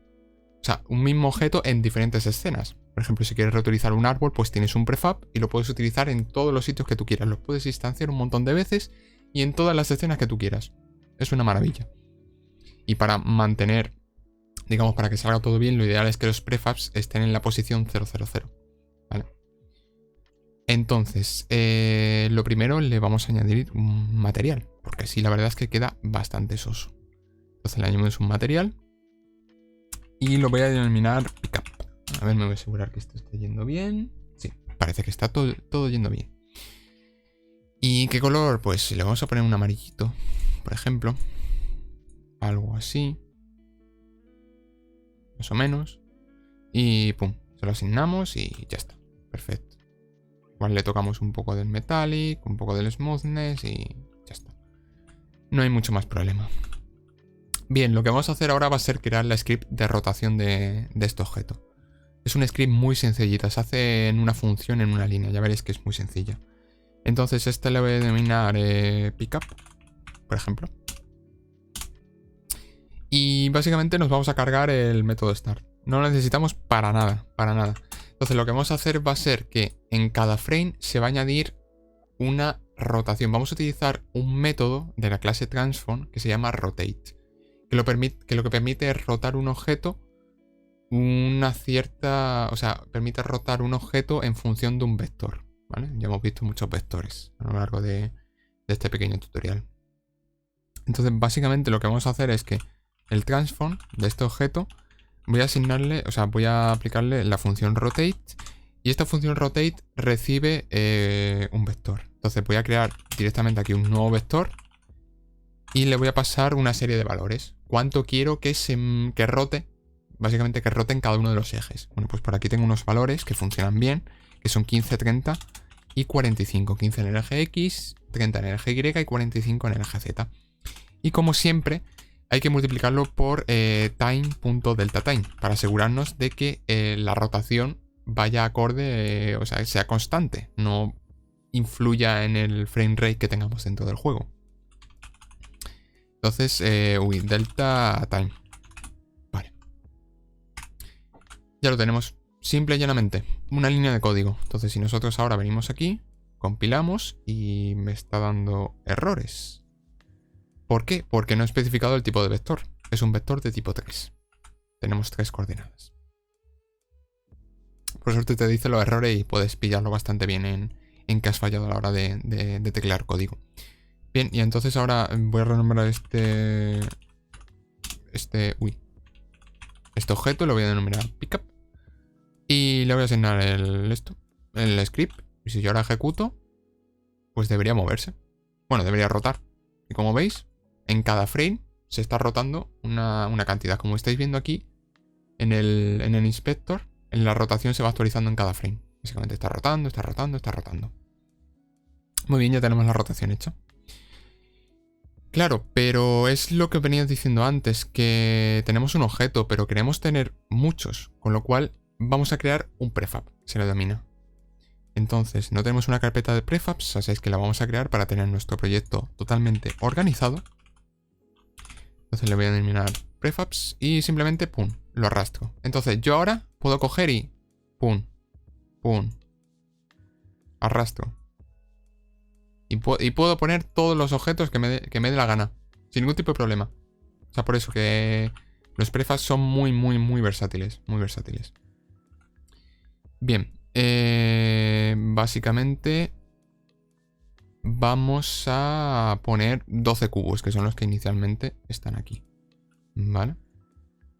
S1: o sea, un mismo objeto en diferentes escenas. Por ejemplo, si quieres reutilizar un árbol, pues tienes un prefab y lo puedes utilizar en todos los sitios que tú quieras. Lo puedes instanciar un montón de veces y en todas las escenas que tú quieras. Es una maravilla. Y para mantener, digamos, para que salga todo bien, lo ideal es que los prefabs estén en la posición 000. ¿Vale? Entonces, lo primero le vamos a añadir un material, porque así la verdad es que queda bastante soso. Entonces le añadimos un material y lo voy a denominar pickup. A ver, me voy a asegurar que esto esté yendo bien. Sí, parece que está todo yendo bien. ¿Y qué color? Pues le vamos a poner un amarillito, por ejemplo. Algo así. Más o menos. Y pum, se lo asignamos y ya está. Perfecto. Igual le tocamos un poco del metallic, un poco del smoothness y ya está. No hay mucho más problema. Bien, lo que vamos a hacer ahora va a ser crear la script de rotación de este objeto. Es un script muy sencillita, se hace en una función, en una línea, ya veréis que es muy sencilla. Entonces este le voy a denominar pickup, por ejemplo. Y básicamente nos vamos a cargar el método start. No lo necesitamos para nada, para nada. Entonces lo que vamos a hacer va a ser que en cada frame se va a añadir una rotación. Vamos a utilizar un método de la clase transform que se llama rotate. Que lo que permite es rotar un objeto una cierta... O sea, permite rotar un objeto en función de un vector, ¿vale? Ya hemos visto muchos vectores a lo largo de este pequeño tutorial. Entonces básicamente lo que vamos a hacer es que el transform de este objeto voy a asignarle, o sea, voy a aplicarle la función rotate y esta función rotate recibe un vector. Entonces voy a crear directamente aquí un nuevo vector y le voy a pasar una serie de valores. ¿Cuánto quiero que rote? Básicamente que rote en cada uno de los ejes. Bueno, pues por aquí tengo unos valores que funcionan bien, que son 15, 30 y 45. 15 en el eje X, 30 en el eje Y y 45 en el eje Z. Y como siempre, hay que multiplicarlo por time.deltaTime para asegurarnos de que la rotación vaya acorde, o sea, sea constante, no influya en el frame rate que tengamos dentro del juego. Entonces, delta time. Vale. Ya lo tenemos. Simple y llanamente. Una línea de código. Entonces, si nosotros ahora venimos aquí, compilamos y me está dando errores. ¿Por qué? Porque no he especificado el tipo de vector. Es un vector de tipo 3. Tenemos 3 coordenadas. Por suerte te dice los errores y puedes pillarlo bastante bien en que has fallado a la hora de teclear código. Bien, y entonces ahora voy a renombrar este objeto, lo voy a denominar pickup. Y le voy a asignar el script. Y si yo ahora ejecuto, pues debería moverse. Bueno, debería rotar. Y como veis, en cada frame se está rotando una cantidad. Como estáis viendo aquí, en el inspector, en la rotación se va actualizando en cada frame. Básicamente está rotando, está rotando, está rotando. Muy bien, ya tenemos la rotación hecha. Claro, pero es lo que venía diciendo antes, que tenemos un objeto, pero queremos tener muchos, con lo cual vamos a crear un prefab, se le denomina. Entonces, no tenemos una carpeta de prefabs, sabéis que la vamos a crear para tener nuestro proyecto totalmente organizado. Entonces le voy a denominar prefabs y simplemente, pum, lo arrastro. Entonces yo ahora puedo coger y, pum, pum, arrastro. Y puedo poner todos los objetos que me dé la gana, sin ningún tipo de problema. O sea, por eso que los prefabs son muy, muy, muy versátiles. Muy versátiles. Bien. Básicamente vamos a poner 12 cubos, que son los que inicialmente están aquí. ¿Vale?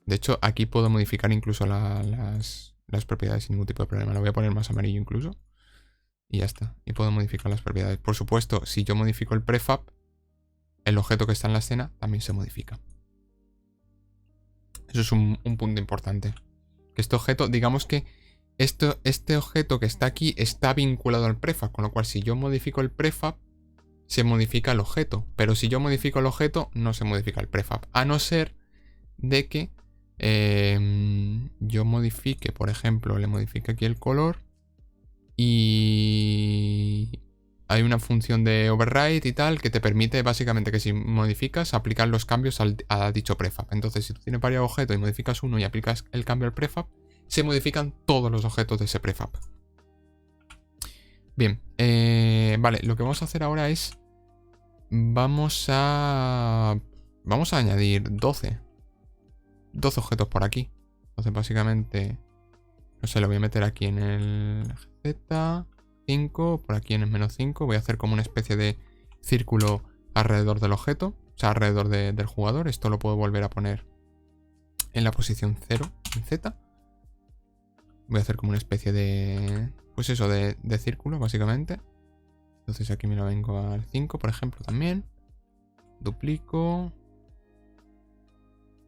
S1: De hecho, aquí puedo modificar incluso las propiedades sin ningún tipo de problema. Lo voy a poner más amarillo incluso. Y ya está. Y puedo modificar las propiedades. Por supuesto, si yo modifico el prefab, el objeto que está en la escena también se modifica. Eso es un punto importante. Que este objeto, digamos que este objeto que está aquí está vinculado al prefab, con lo cual si yo modifico el prefab, se modifica el objeto. Pero si yo modifico el objeto, no se modifica el prefab. A no ser de que yo modifique, por ejemplo, le modifique aquí el color y hay una función de override y tal que te permite básicamente que si modificas, aplicar los cambios a dicho prefab. Entonces, si tú tienes varios objetos y modificas uno y aplicas el cambio al prefab, se modifican todos los objetos de ese prefab. Bien, vale, lo que vamos a hacer ahora es vamos a añadir 12 objetos por aquí. Entonces básicamente, no sé, lo voy a meter aquí en el Z5, por aquí en el -5. Voy a hacer como una especie de círculo alrededor del objeto, o sea, alrededor del jugador. Esto lo puedo volver a poner en la posición 0 en Z. Voy a hacer como una especie de, pues eso, de círculo básicamente. Entonces aquí me lo vengo al 5, por ejemplo, también. Duplico.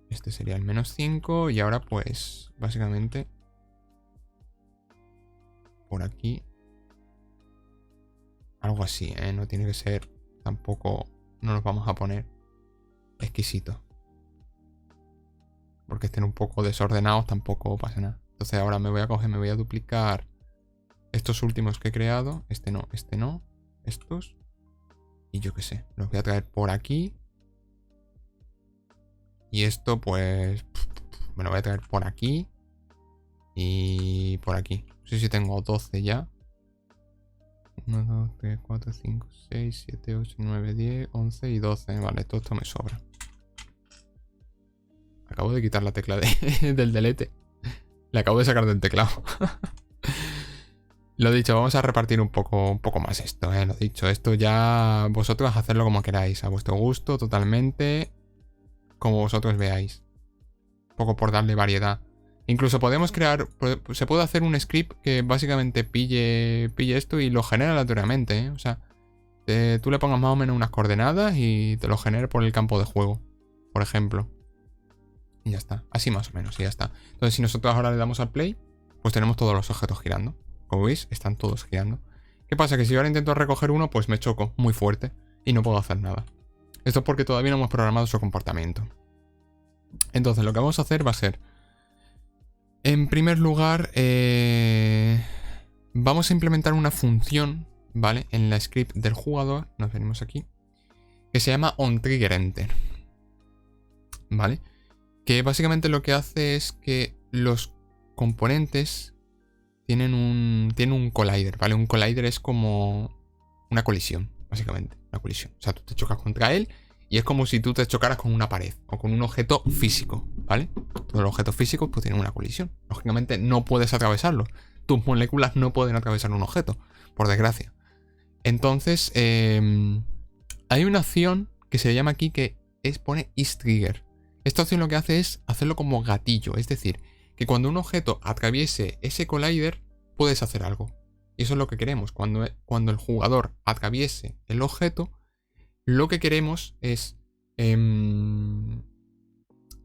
S1: Este sería el -5 y ahora pues básicamente por aquí algo así, ¿eh? No tiene que ser tampoco, no nos vamos a poner exquisitos, porque estén un poco desordenados tampoco pasa nada. Entonces ahora me voy a coger, me voy a duplicar estos últimos que he creado, este no, estos, y yo qué sé, los voy a traer por aquí. Y esto pues me lo voy a traer por aquí y por aquí. No sé si tengo 12 ya. 1, 2, 3, 4, 5, 6, 7, 8, 9, 10, 11 y 12. Vale, todo esto me sobra. Acabo de quitar la tecla del delete. Le acabo de sacar del teclado. Lo dicho, vamos a repartir un poco más esto, Lo dicho, esto ya vosotros hacerlo como queráis, a vuestro gusto, totalmente. Como vosotros veáis. Un poco por darle variedad. Incluso podemos crear, se puede hacer un script que básicamente pille esto y lo genera aleatoriamente, ¿eh? O sea, tú le pongas más o menos unas coordenadas y te lo genere por el campo de juego, por ejemplo. Y ya está, así más o menos, y ya está. Entonces si nosotros ahora le damos al play, pues tenemos todos los objetos girando. Como veis, están todos girando. ¿Qué pasa? Que si ahora intento recoger uno, pues me choco muy fuerte y no puedo hacer nada. Esto es porque todavía no hemos programado su comportamiento. Entonces lo que vamos a hacer va a ser, en primer lugar, vamos a implementar una función, ¿vale? En la script del jugador, nos venimos aquí, que se llama onTriggerEnter, ¿vale? Que básicamente lo que hace es que los componentes tienen un collider, ¿vale? Un collider es como una colisión, básicamente, una colisión. O sea, tú te chocas contra él y es como si tú te chocaras con una pared o con un objeto físico, ¿vale? Todos los objetos físicos pues tienen una colisión. Lógicamente no puedes atravesarlo. Tus moléculas no pueden atravesar un objeto, por desgracia. Entonces, hay una acción que se llama aquí que pone isTrigger. Esta opción lo que hace es hacerlo como gatillo, es decir, que cuando un objeto atraviese ese collider, puedes hacer algo. Y eso es lo que queremos. Cuando el jugador atraviese el objeto, lo que queremos es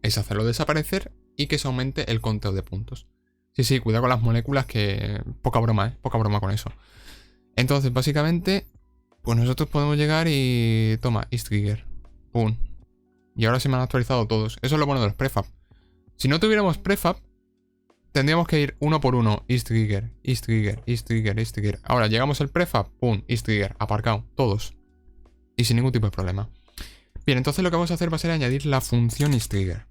S1: hacerlo desaparecer y que se aumente el conteo de puntos. Sí, cuidado con las moléculas, que poca broma, ¿eh? Poca broma con eso. Entonces, básicamente, pues nosotros podemos llegar y... Toma, isTrigger. Pum. Y ahora se me han actualizado todos. Eso es lo bueno de los prefab. Si no tuviéramos prefab, tendríamos que ir uno por uno. isTrigger, isTrigger, isTrigger, isTrigger. Ahora llegamos al prefab, pum, isTrigger, aparcado, todos. Y sin ningún tipo de problema. Bien, entonces lo que vamos a hacer va a ser añadir la función isTrigger.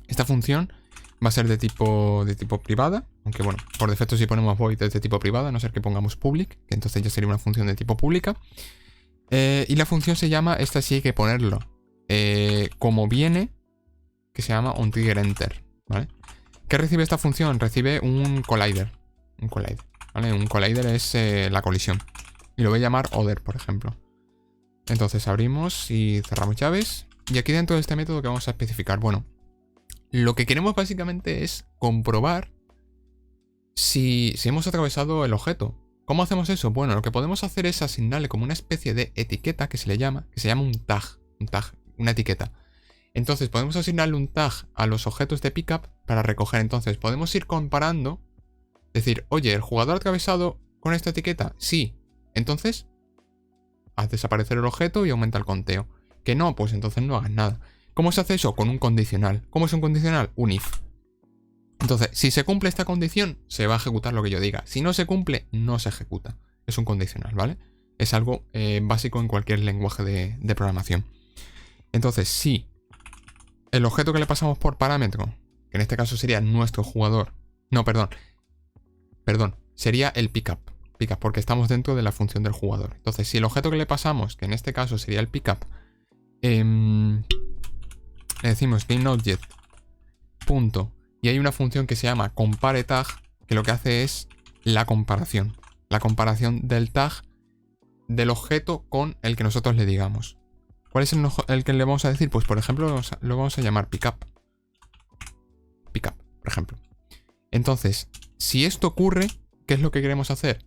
S1: Esta función va a ser de tipo privada. Aunque bueno, por defecto si ponemos void es de tipo privada, a no ser que pongamos public, que entonces ya sería una función de tipo pública. Y la función se llama, esta sí hay que ponerlo como viene, que se llama onTriggerEnter, ¿vale? ¿Qué recibe esta función? Recibe un collider. ¿Vale? Un collider es la colisión. Y lo voy a llamar other, por ejemplo. Entonces abrimos y cerramos llaves. Y aquí dentro de este método que vamos a especificar, bueno, lo que queremos básicamente es comprobar si hemos atravesado el objeto. ¿Cómo hacemos eso? Bueno, lo que podemos hacer es asignarle como una especie de etiqueta que se llama un tag, una etiqueta. Entonces podemos asignarle un tag a los objetos de pickup para recoger. Entonces podemos ir comparando, decir, oye, ¿el jugador ha atravesado con esta etiqueta? Sí. Entonces, haz desaparecer el objeto y aumenta el conteo. Que no, pues entonces no hagas nada. ¿Cómo se hace eso? Con un condicional. ¿Cómo es un condicional? Un if. Entonces, si se cumple esta condición, se va a ejecutar lo que yo diga. Si no se cumple, no se ejecuta. Es un condicional, ¿vale? Es algo básico en cualquier lenguaje de programación. Entonces, si el objeto que le pasamos por parámetro, que en este caso sería nuestro jugador. No, perdón. Sería el pickup. Pickup, porque estamos dentro de la función del jugador. Entonces, si el objeto que le pasamos, que en este caso sería el pickup, le decimos GameObject. Punto. Y hay una función que se llama compareTag, que lo que hace es la comparación. La comparación del tag del objeto con el que nosotros le digamos. ¿Cuál es el que le vamos a decir? Pues por ejemplo lo vamos a llamar pickup. Pickup, por ejemplo. Entonces, si esto ocurre, ¿qué es lo que queremos hacer?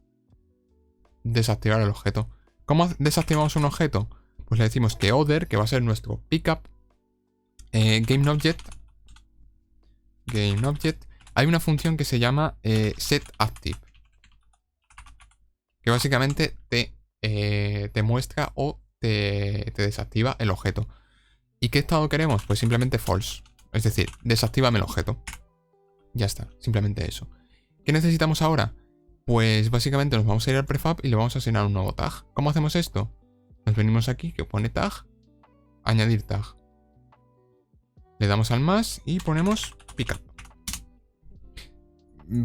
S1: Desactivar el objeto. ¿Cómo desactivamos un objeto? Pues le decimos que other, que va a ser nuestro pickup, GameObject. Hay una función que se llama setActive, que básicamente te muestra o te desactiva el objeto. ¿Y qué estado queremos? Pues simplemente false. Es decir, desactívame el objeto. Ya está, simplemente eso. ¿Qué necesitamos ahora? Pues básicamente nos vamos a ir al prefab y le vamos a asignar un nuevo tag. ¿Cómo hacemos esto? Nos venimos aquí, que pone tag, añadir tag. Le damos al más y ponemos pickup.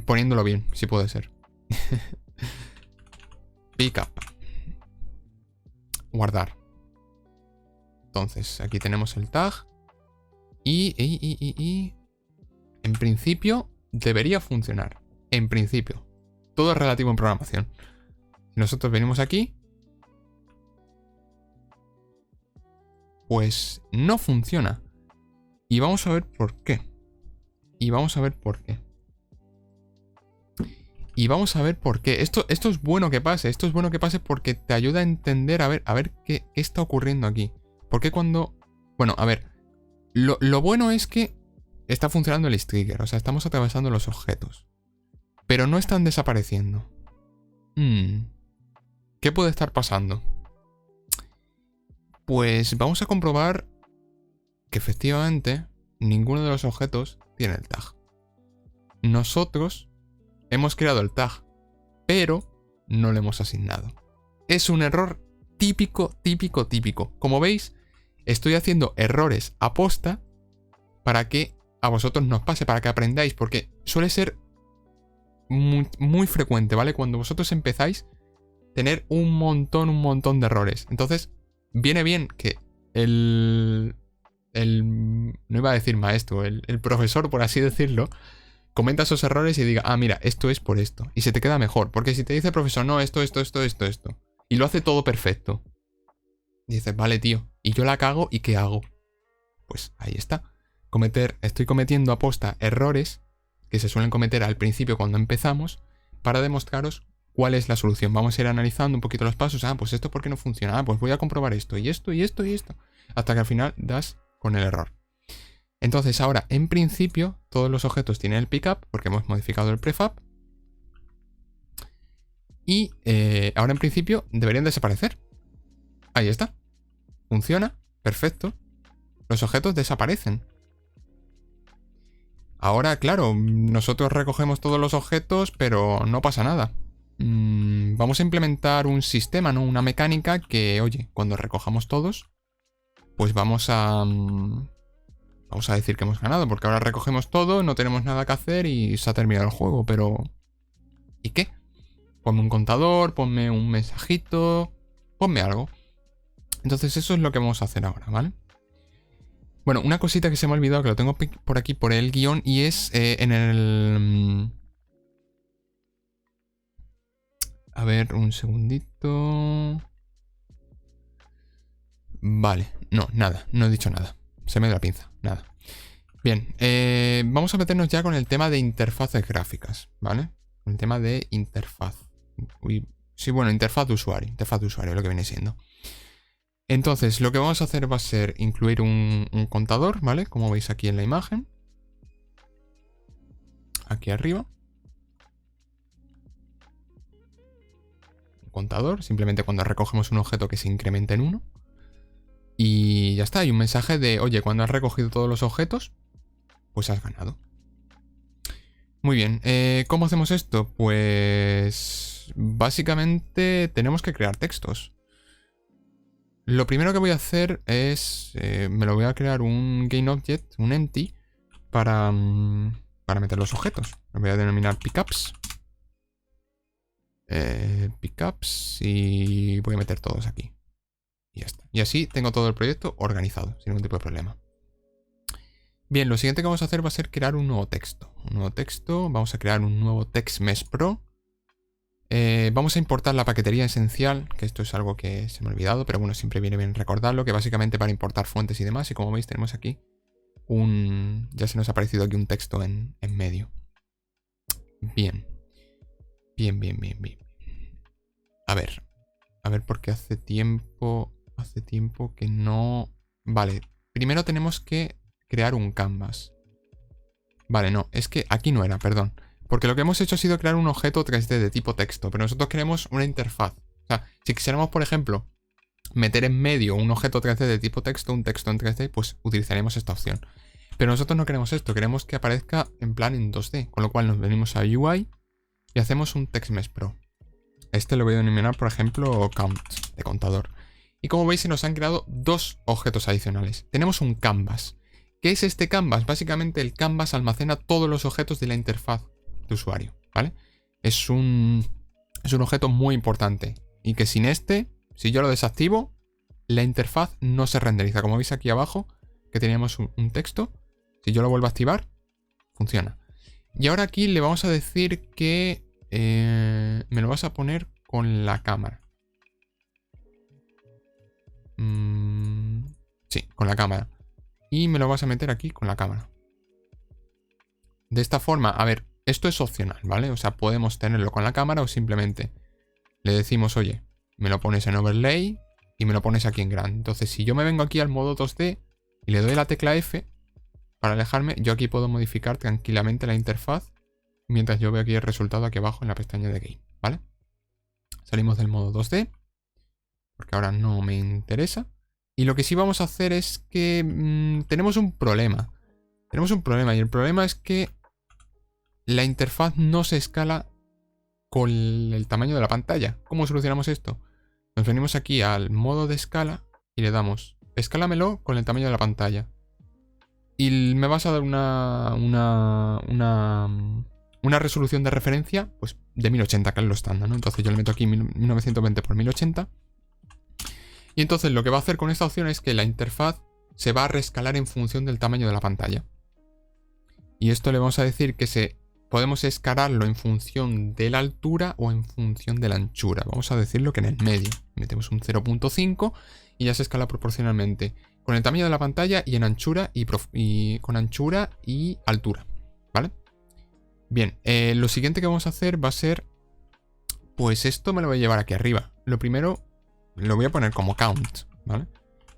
S1: Poniéndolo bien, si puede ser. Pickup. Guardar. Entonces, aquí tenemos el tag. Y en principio debería funcionar. En principio. Todo es relativo en programación. Si nosotros venimos aquí, pues no funciona. Y vamos a ver por qué. Esto es bueno que pase. Esto es bueno que pase porque te ayuda a entender, a ver qué está ocurriendo aquí. Porque cuando... Bueno, a ver. Lo bueno es que está funcionando el trigger. O sea, estamos atravesando los objetos. Pero no están desapareciendo. ¿Qué puede estar pasando? Pues vamos a comprobar que efectivamente ninguno de los objetos tiene el tag. Nosotros hemos creado el tag, pero no le hemos asignado. Es un error típico. Como veis, estoy haciendo errores aposta para que a vosotros nos pase, para que aprendáis, porque suele ser muy frecuente, ¿vale? Cuando vosotros empezáis, tener un montón de errores. Entonces, viene bien que no iba a decir maestro, el profesor, por así decirlo, comenta esos errores y diga, ah, mira, esto es por esto. Y se te queda mejor. Porque si te dice el profesor, no, esto. Y lo hace todo perfecto. Y dices, vale, tío. Y yo la cago, ¿y qué hago? Pues ahí está. Estoy cometiendo aposta errores que se suelen cometer al principio cuando empezamos para demostraros cuál es la solución. Vamos a ir analizando un poquito los pasos. Ah, pues esto por qué no funciona. Ah, pues voy a comprobar esto, y esto. Hasta que al final das con el error. Entonces ahora, en principio, todos los objetos tienen el pickup porque hemos modificado el prefab. Y ahora en principio deberían desaparecer. Ahí está. Funciona. Perfecto. Los objetos desaparecen. Ahora, claro, nosotros recogemos todos los objetos, pero no pasa nada. Vamos a implementar un sistema, ¿no? Una mecánica que, oye, cuando recojamos todos, pues vamos a decir que hemos ganado, porque ahora recogemos todo, no tenemos nada que hacer y se ha terminado el juego, pero... ¿Y qué? Ponme un contador, ponme un mensajito, ponme algo. Entonces eso es lo que vamos a hacer ahora, ¿vale? Bueno, una cosita que se me ha olvidado, que lo tengo por aquí, por el guión, y es en el... A ver, un segundito... Vale, no, nada, no he dicho nada. Se me dio la pinza, nada. Bien, vamos a meternos ya con el tema de interfaces gráficas, ¿vale? Con el tema de interfaz. Sí, bueno, interfaz de usuario, lo que viene siendo. Entonces, lo que vamos a hacer va a ser incluir un contador, ¿vale? Como veis aquí en la imagen. Aquí arriba. Un contador, simplemente cuando recogemos un objeto que se incrementa en 1. Y ya está, hay un mensaje de, oye, cuando has recogido todos los objetos, pues has ganado. Muy bien, ¿cómo hacemos esto? Pues básicamente tenemos que crear textos. Lo primero que voy a hacer es, me lo voy a crear un GameObject, un empty, para meter los objetos. Lo voy a denominar pickups. Pickups y voy a meter todos aquí. Y ya está. Y así tengo todo el proyecto organizado, sin ningún tipo de problema. Bien, lo siguiente que vamos a hacer va a ser crear un nuevo texto. Vamos a crear un nuevo TextMesh Pro. Vamos a importar la paquetería esencial, que esto es algo que se me ha olvidado, pero bueno, siempre viene bien recordarlo, que básicamente para importar fuentes y demás, y como veis tenemos aquí ya se nos ha aparecido aquí un texto en medio. Bien. Bien. A ver, porque hace tiempo que no... Vale, primero tenemos que crear un canvas. Vale, no, es que aquí no era, perdón. Porque lo que hemos hecho ha sido crear un objeto 3D de tipo texto, pero nosotros queremos una interfaz. O sea, si quisiéramos, por ejemplo, meter en medio un objeto 3D de tipo texto, un texto en 3D, pues utilizaremos esta opción. Pero nosotros no queremos esto, queremos que aparezca en plan en 2D, con lo cual nos venimos a UI y hacemos un TextMesh Pro. Este lo voy a denominar, por ejemplo, count, de contador. Y como veis, se nos han creado dos objetos adicionales. Tenemos un canvas. ¿Qué es este canvas? Básicamente el canvas almacena todos los objetos de la interfaz de usuario, ¿vale? Es un objeto muy importante y que sin este, si yo lo desactivo, la interfaz no se renderiza. Como veis aquí abajo, que teníamos un texto, si yo lo vuelvo a activar, funciona. Y ahora aquí le vamos a decir que me lo vas a poner con la cámara. Sí, con la cámara. Y me lo vas a meter aquí con la cámara. De esta forma, a ver, esto es opcional, ¿vale? O sea, podemos tenerlo con la cámara o simplemente le decimos, oye, me lo pones en overlay y me lo pones aquí en grande. Entonces, si yo me vengo aquí al modo 2D y le doy la tecla F para alejarme, yo aquí puedo modificar tranquilamente la interfaz mientras yo veo aquí el resultado aquí abajo en la pestaña de Game, ¿vale? Salimos del modo 2D porque ahora no me interesa. Y lo que sí vamos a hacer es que tenemos un problema. Tenemos un problema y el problema es que la interfaz no se escala con el tamaño de la pantalla. ¿Cómo solucionamos esto? Nos venimos aquí al modo de escala y le damos escálamelo con el tamaño de la pantalla. Y me vas a dar una resolución de referencia pues de 1080, que es lo estándar, ¿no? Entonces yo le meto aquí 1920 x 1080. Y entonces lo que va a hacer con esta opción es que la interfaz se va a reescalar en función del tamaño de la pantalla. Y esto le vamos a decir que podemos escalarlo en función de la altura o en función de la anchura. Vamos a decirlo que en el medio. Metemos un 0.5 y ya se escala proporcionalmente con el tamaño de la pantalla y en anchura y con anchura y altura. ¿Vale? Bien, lo siguiente que vamos a hacer va a ser, pues esto me lo voy a llevar aquí arriba. Lo primero lo voy a poner como count, ¿vale?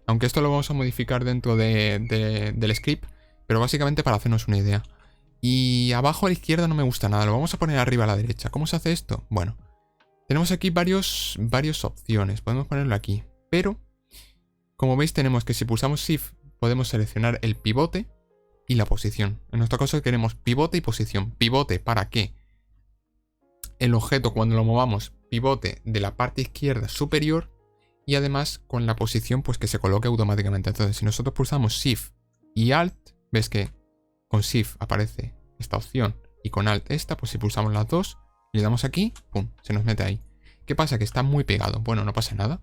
S1: Aunque esto lo vamos a modificar dentro del script, pero básicamente para hacernos una idea. Y abajo a la izquierda no me gusta nada, lo vamos a poner arriba a la derecha. ¿Cómo se hace esto? Bueno, tenemos aquí varias opciones, podemos ponerlo aquí. Pero, como veis, tenemos que si pulsamos Shift podemos seleccionar el pivote y la posición. En nuestro caso queremos pivote y posición. Pivote para que el objeto cuando lo movamos pivote de la parte izquierda superior y además con la posición pues que se coloque automáticamente. Entonces si nosotros pulsamos Shift y Alt, ves que con Shift aparece esta opción y con Alt esta, pues si pulsamos las dos y le damos aquí, ¡pum!, se nos mete ahí. ¿Qué pasa? Que está muy pegado. Bueno, no pasa nada.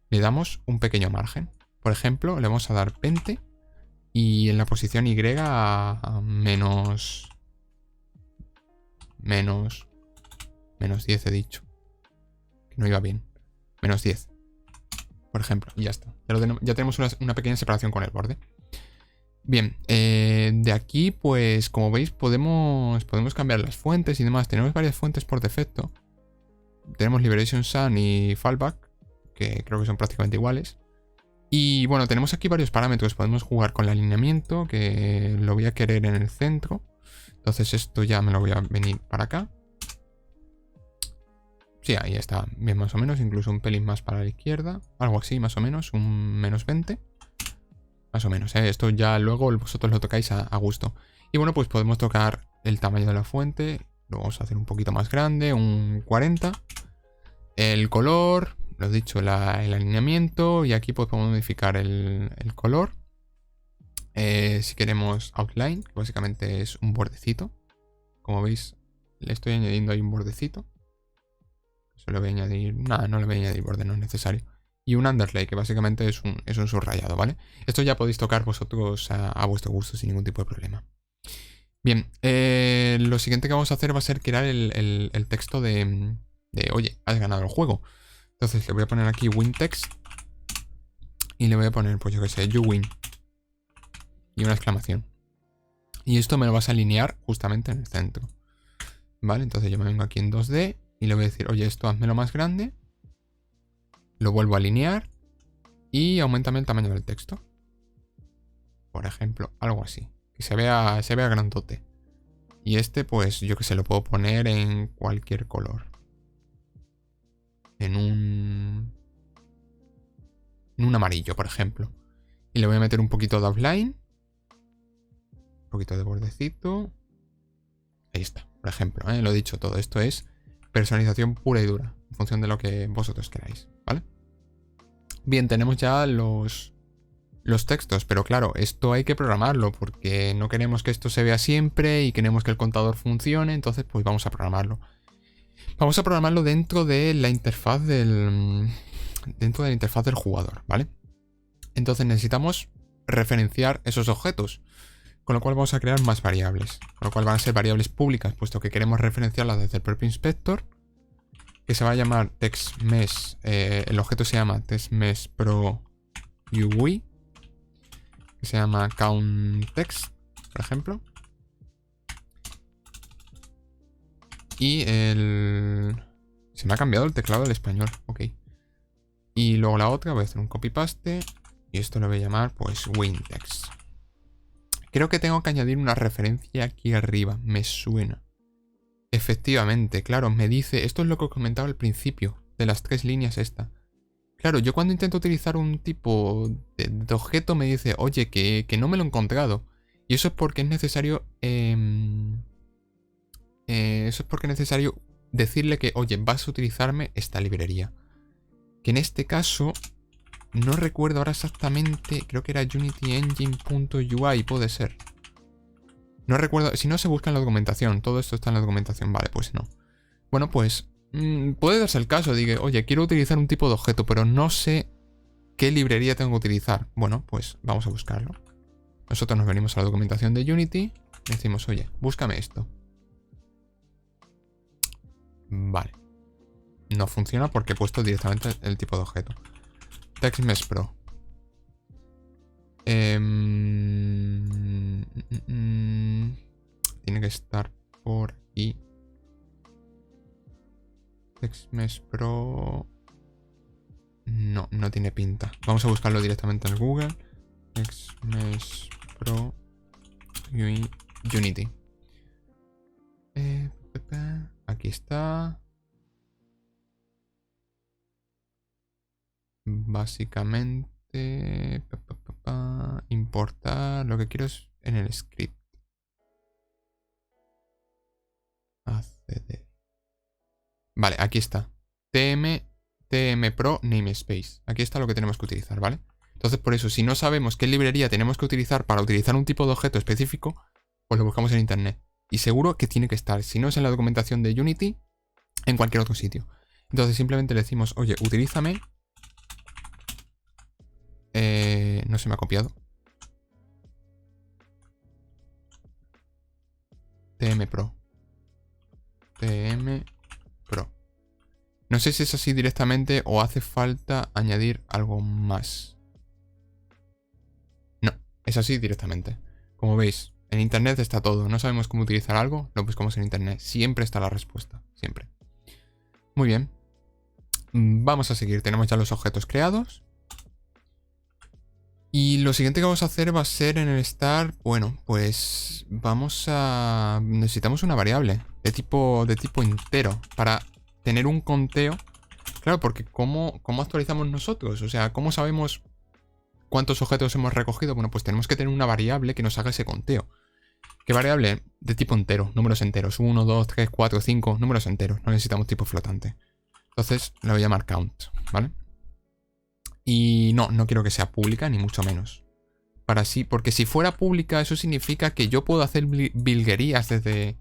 S1: Le damos un pequeño margen. Por ejemplo, le vamos a dar 20 y en la posición Y a menos 10 he dicho. Que no iba bien. Menos 10. Por ejemplo, y ya está. Ya tenemos una pequeña separación con el borde. Bien, de aquí, pues como veis, podemos cambiar las fuentes y demás. Tenemos varias fuentes por defecto. Tenemos Liberation Sun y Fallback, que creo que son prácticamente iguales. Y bueno, tenemos aquí varios parámetros. Podemos jugar con el alineamiento, que lo voy a querer en el centro. Entonces esto ya me lo voy a venir para acá. Sí, ahí está bien más o menos, incluso un pelín más para la izquierda. Algo así, más o menos, un menos 20. Más o menos, ¿eh? Esto ya luego vosotros lo tocáis a gusto. Y bueno, pues podemos tocar el tamaño de la fuente. Lo vamos a hacer un poquito más grande, un 40. El color, lo he dicho, el alineamiento. Y aquí pues podemos modificar el color. Si queremos outline, que básicamente es un bordecito. Como veis, le estoy añadiendo ahí un bordecito. Eso le voy a añadir... Nada, no le voy a añadir borde, no es necesario. Y un underlay, que básicamente es un subrayado, ¿vale? Esto ya podéis tocar vosotros a vuestro gusto sin ningún tipo de problema. Bien, lo siguiente que vamos a hacer va a ser crear el texto de oye, has ganado el juego. Entonces le voy a poner aquí win text. Y le voy a poner, pues yo que sé, you win. Y una exclamación. Y esto me lo vas a alinear justamente en el centro. ¿Vale? Entonces yo me vengo aquí en 2D y le voy a decir, oye, esto házmelo más grande. Lo vuelvo a alinear. Y aumentame el tamaño del texto. Por ejemplo, algo así. Que se vea grandote. Y este, pues, yo que sé, lo puedo poner en cualquier color. En un amarillo, por ejemplo. Y le voy a meter un poquito de outline. Un poquito de bordecito. Ahí está, por ejemplo, ¿eh? Lo he dicho, todo esto es personalización pura y dura. En función de lo que vosotros queráis, ¿vale? Bien, tenemos ya los textos, pero claro, esto hay que programarlo porque no queremos que esto se vea siempre y queremos que el contador funcione, entonces pues vamos a programarlo. Vamos a programarlo dentro de la interfaz del jugador, ¿vale? Entonces necesitamos referenciar esos objetos, con lo cual vamos a crear más variables, con lo cual van a ser variables públicas, puesto que queremos referenciarlas desde el propio inspector, que se va a llamar TextMesh, el objeto se llama TextMesh Pro UI, que se llama countText, por ejemplo. Y se me ha cambiado el teclado al español, ok. Y luego la otra voy a hacer un copy-paste y esto lo voy a llamar pues WinText. Creo que tengo que añadir una referencia aquí arriba, me suena. Efectivamente, claro, me dice, esto es lo que os comentaba al principio, de las 3 líneas esta. Claro, yo cuando intento utilizar un tipo de objeto me dice, oye, que no me lo he encontrado. Y eso es porque es necesario... decirle que, oye, vas a utilizarme esta librería. Que en este caso, no recuerdo ahora exactamente, creo que era unityengine.ui, puede ser. No recuerdo, si no se busca en la documentación, todo esto está en la documentación, vale, pues no. Bueno, pues puede darse el caso, diga, oye, quiero utilizar un tipo de objeto, pero no sé qué librería tengo que utilizar. Bueno, pues vamos a buscarlo. Nosotros nos venimos a la documentación de Unity y decimos, oye, búscame esto. Vale. No funciona porque he puesto directamente el tipo de objeto. TextMesh Pro. Tiene que estar por aquí. TextMesh Pro. No, no tiene pinta. Vamos a buscarlo directamente en Google. TextMesh Pro Unity. Aquí está. Básicamente importar. Lo que quiero es en el script. acceder. Vale, aquí está. TM Pro namespace. Aquí está lo que tenemos que utilizar, ¿vale? Entonces, por eso, si no sabemos qué librería tenemos que utilizar para utilizar un tipo de objeto específico, pues lo buscamos en internet. Y seguro que tiene que estar, si no es en la documentación de Unity, en cualquier otro sitio. Entonces simplemente le decimos, oye, utilízame. No se me ha copiado. TM Pro. TM Pro. No sé si es así directamente o hace falta añadir algo más. No, es así directamente. Como veis, en internet está todo. No sabemos cómo utilizar algo, lo buscamos en internet. Siempre está la respuesta, siempre. Muy bien. Vamos a seguir. Tenemos ya los objetos creados. Y lo siguiente que vamos a hacer va a ser en el start, bueno, pues necesitamos una variable de tipo entero para tener un conteo. Claro, porque ¿cómo actualizamos nosotros? O sea, ¿cómo sabemos cuántos objetos hemos recogido? Bueno, pues tenemos que tener una variable que nos haga ese conteo. ¿Qué variable? De tipo entero, números enteros. 1, 2, 3, 4, 5, números enteros. No necesitamos tipo flotante. Entonces la voy a llamar count, ¿vale? Y no quiero que sea pública, ni mucho menos. Porque si fuera pública, eso significa que yo puedo hacer virguerías desde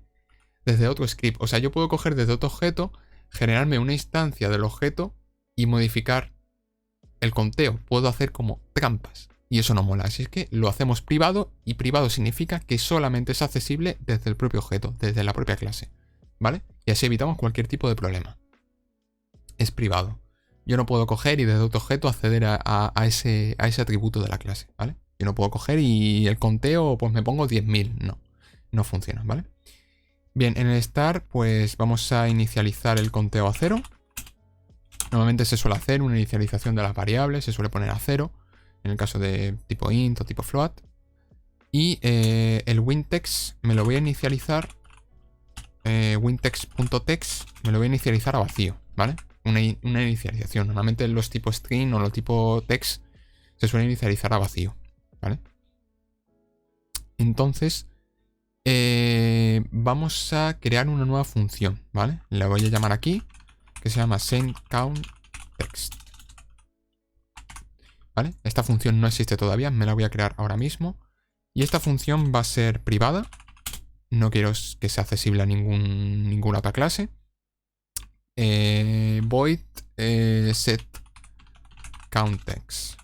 S1: otro script. O sea, yo puedo coger desde otro objeto, generarme una instancia del objeto y modificar el conteo. Puedo hacer como trampas. Y eso no mola. Así es que lo hacemos privado, y privado significa que solamente es accesible desde el propio objeto, desde la propia clase, ¿vale? Y así evitamos cualquier tipo de problema. Es privado. Yo no puedo coger y desde otro objeto acceder a ese atributo de la clase, ¿vale? Yo no puedo coger y el conteo, pues me pongo 10.000. No funciona, ¿vale? Bien, en el start, pues vamos a inicializar el conteo a 0. Normalmente se suele hacer una inicialización de las variables, se suele poner a 0, en el caso de tipo int o tipo float. Y el wintext me lo voy a inicializar, wintext.text me lo voy a inicializar a vacío, ¿vale? Una inicialización. Normalmente los tipos string o los tipos text se suelen inicializar a vacío, ¿vale? Entonces, vamos a crear una nueva función, ¿vale? La voy a llamar aquí, que se llama sendCountText, ¿vale? Esta función no existe todavía, me la voy a crear ahora mismo. Y esta función va a ser privada. No quiero que sea accesible a ninguna otra clase. Void setCountText.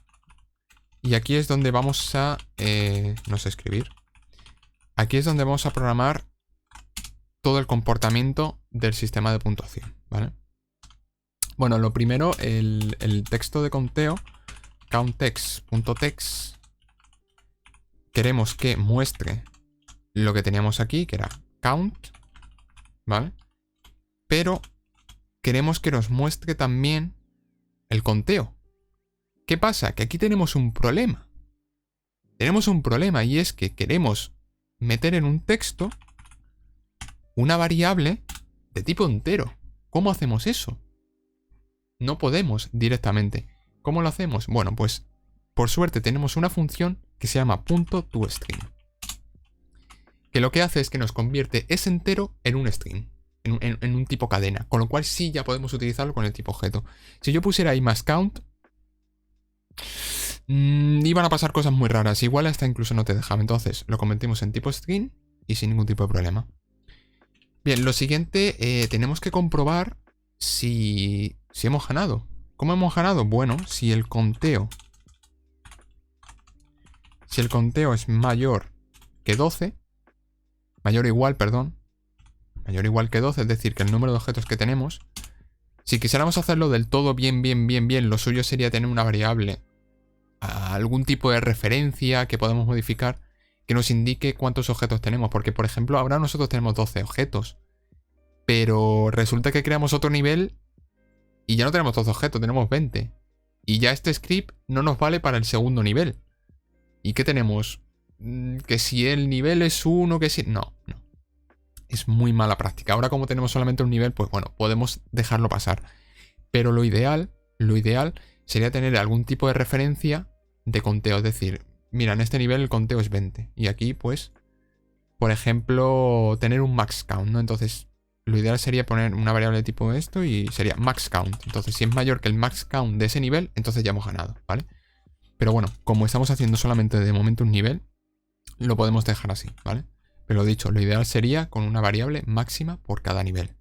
S1: Y aquí es donde vamos a... no sé escribir. Aquí es donde vamos a programar todo el comportamiento del sistema de puntuación, ¿vale? Bueno, lo primero, el texto de conteo, countText.text, queremos que muestre lo que teníamos aquí, que era count, ¿vale? Pero queremos que nos muestre también el conteo. ¿Qué pasa? Que aquí tenemos un problema. Tenemos un problema, y es que queremos meter en un texto una variable de tipo entero. ¿Cómo hacemos eso? No podemos directamente. ¿Cómo lo hacemos? Bueno, pues por suerte tenemos una función que se llama .toString, que lo que hace es que nos convierte ese entero en un string, en un tipo cadena, con lo cual sí ya podemos utilizarlo con el tipo objeto. Si yo pusiera ahí más count, iban a pasar cosas muy raras, igual hasta incluso no te dejaba. Entonces lo convertimos en tipo string y sin ningún tipo de problema. Bien, lo siguiente, tenemos que comprobar si hemos ganado. ¿Cómo hemos ganado? Bueno, si el conteo es mayor que 12, mayor o igual que 12, es decir, que el número de objetos que tenemos. Si quisiéramos hacerlo del todo bien, lo suyo sería tener una variable, algún tipo de referencia que podamos modificar, que nos indique cuántos objetos tenemos. Porque, por ejemplo, ahora nosotros tenemos 12 objetos, pero resulta que creamos otro nivel y ya no tenemos 12 objetos, tenemos 20. Y ya este script no nos vale para el segundo nivel. ¿Y qué tenemos? Que si el nivel es 1, que si... No. Es muy mala práctica. Ahora, como tenemos solamente un nivel, pues bueno, podemos dejarlo pasar. Pero lo ideal sería tener algún tipo de referencia de conteo. Es decir, mira, en este nivel el conteo es 20. Y aquí, pues, por ejemplo, tener un max count, ¿no? Entonces, lo ideal sería poner una variable de tipo esto y sería max count. Entonces, si es mayor que el max count de ese nivel, entonces ya hemos ganado, ¿vale? Pero bueno, como estamos haciendo solamente de momento un nivel, lo podemos dejar así, ¿vale? Pero lo dicho, lo ideal sería con una variable máxima por cada nivel.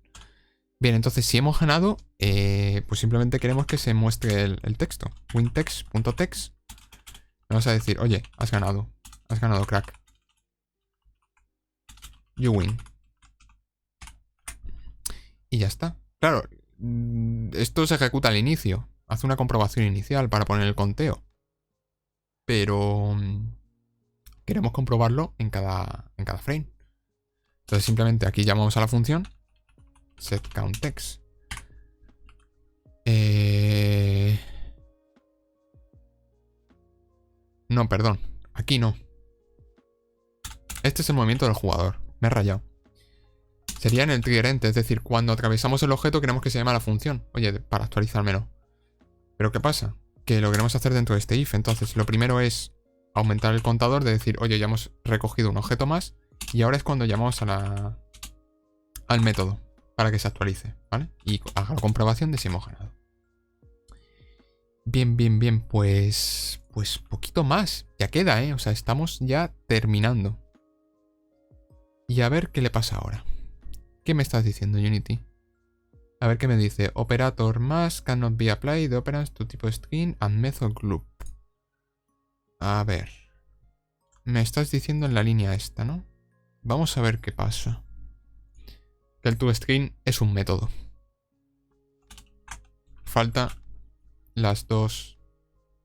S1: Bien, entonces si hemos ganado, pues simplemente queremos que se muestre el texto. wintext.text. Vamos a decir, oye, has ganado, crack. You win. Y ya está. Claro, esto se ejecuta al inicio. Hace una comprobación inicial para poner el conteo. Pero queremos comprobarlo en cada frame. Entonces simplemente aquí llamamos a la función setCountText. No, perdón. Aquí no. Este es el movimiento del jugador. Me he rayado. Sería en el trigger end, es decir, cuando atravesamos el objeto queremos que se llame la función. Oye, para actualizármelo. Pero ¿qué pasa? Que lo queremos hacer dentro de este if. Entonces, lo primero es aumentar el contador, de decir, oye, ya hemos recogido un objeto más. Y ahora es cuando llamamos al método para que se actualice, ¿vale? Y haga la comprobación de si hemos ganado. Bien, bien, bien. Pues poquito más. Ya queda, ¿eh? O sea, estamos ya terminando. Y a ver qué le pasa ahora. ¿Qué me estás diciendo, Unity? A ver qué me dice. Operator más cannot be applied operands to tipo string and method loop. A ver. Me estás diciendo en la línea esta, ¿no? Vamos a ver qué pasa. Que el toString es un método. Falta las dos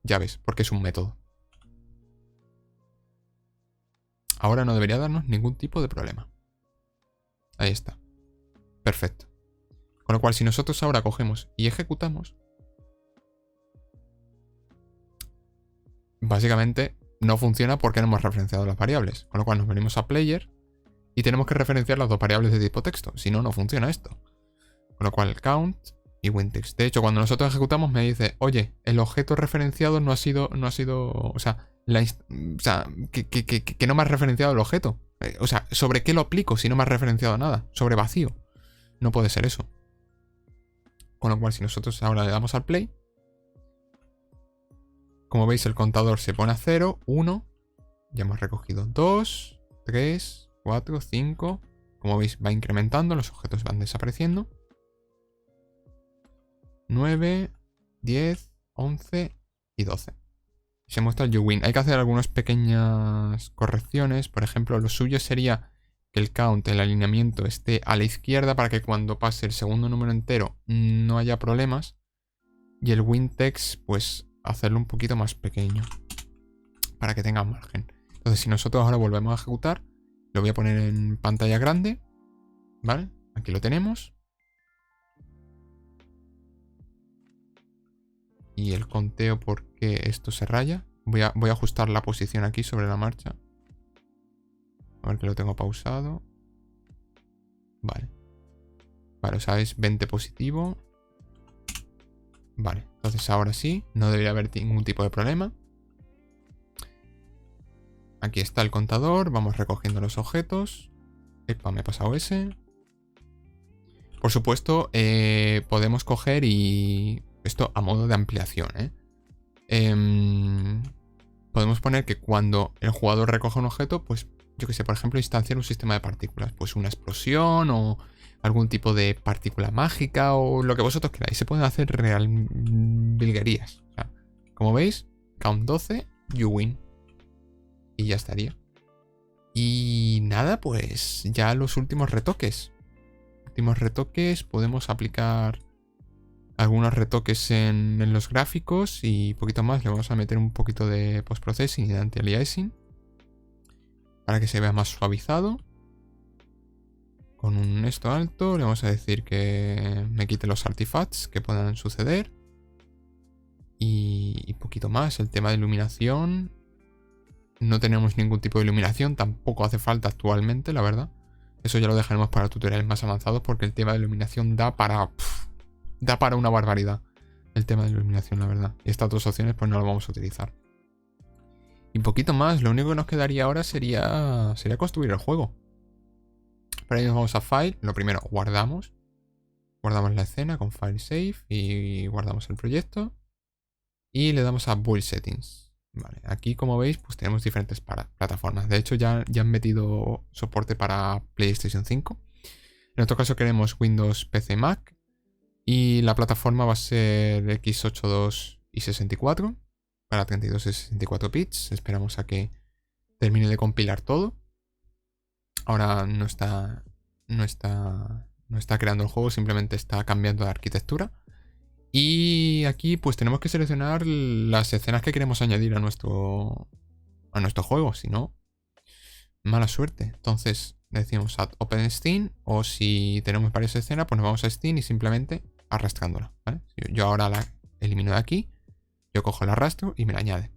S1: llaves, porque es un método. Ahora no debería darnos ningún tipo de problema. Ahí está. Perfecto. Con lo cual, si nosotros ahora cogemos y ejecutamos, básicamente no funciona porque no hemos referenciado las variables. Con lo cual nos venimos a player y tenemos que referenciar las dos variables de tipo texto. Si no, no funciona esto. Con lo cual, count y wintext. De hecho, cuando nosotros ejecutamos me dice, oye, el objeto referenciado no ha sido, o sea, que no me has referenciado el objeto. O sea, ¿sobre qué lo aplico si no me has referenciado nada? Sobre vacío. No puede ser eso. Con lo cual, si nosotros ahora le damos al play, como veis, el contador se pone a 0, 1, ya hemos recogido 2, 3, 4, 5. Como veis, va incrementando, los objetos van desapareciendo. 9, 10, 11 y 12. Se muestra el YouWin. Hay que hacer algunas pequeñas correcciones. Por ejemplo, lo suyo sería que el count, el alineamiento, esté a la izquierda para que cuando pase el segundo número entero no haya problemas. Y el wintext, pues hacerlo un poquito más pequeño para que tenga margen. Entonces, si nosotros ahora volvemos a ejecutar, lo voy a poner en pantalla grande. ¿Vale? Aquí lo tenemos. Y el conteo porque esto se raya. Voy a ajustar la posición aquí sobre la marcha. A ver que lo tengo pausado. Vale. Vale, o sea, es 20 positivo. Vale, entonces ahora sí. No debería haber ningún tipo de problema. Aquí está el contador. Vamos recogiendo los objetos. Epa, me he pasado ese. Por supuesto, podemos coger y... Esto a modo de ampliación, ¿eh? Podemos poner que cuando el jugador recoge un objeto, pues yo que sé, por ejemplo, instanciar un sistema de partículas. Pues una explosión o algún tipo de partícula mágica o lo que vosotros queráis. Se pueden hacer real virguerías. O sea, como veis, count 12, you win. Y ya estaría. Y nada, pues ya los últimos retoques. Podemos aplicar algunos retoques en los gráficos y poquito más. Le vamos a meter un poquito de post-processing y de anti-aliasing para que se vea más suavizado. Con un esto alto le vamos a decir que me quite los artifacts que puedan suceder. Y poquito más. El tema de iluminación. No tenemos ningún tipo de iluminación. Tampoco hace falta actualmente, la verdad. Eso ya lo dejaremos para tutoriales más avanzados porque el tema de iluminación da para una barbaridad. El tema de iluminación, la verdad. Y estas dos opciones pues no las vamos a utilizar. Y poquito más. Lo único que nos quedaría ahora sería construir el juego. Para ello vamos a File. Lo primero, guardamos. Guardamos la escena con File Save y guardamos el proyecto. Y le damos a Build Settings. Vale, aquí como veis pues tenemos diferentes plataformas. De hecho ya han metido soporte para PlayStation 5. En nuestro caso queremos Windows, PC, Mac. Y la plataforma va a ser x82 y 64 para 32 y 64 bits. Esperamos a que termine de compilar todo. Ahora no está creando el juego, simplemente está cambiando de arquitectura. Y aquí pues tenemos que seleccionar las escenas que queremos añadir a nuestro juego, si no, mala suerte. Entonces decimos add open scene, o si tenemos varias escenas pues nos vamos a scene y simplemente arrastrándola, ¿vale? Yo ahora la elimino de aquí, yo cojo el arrastro y me la añade.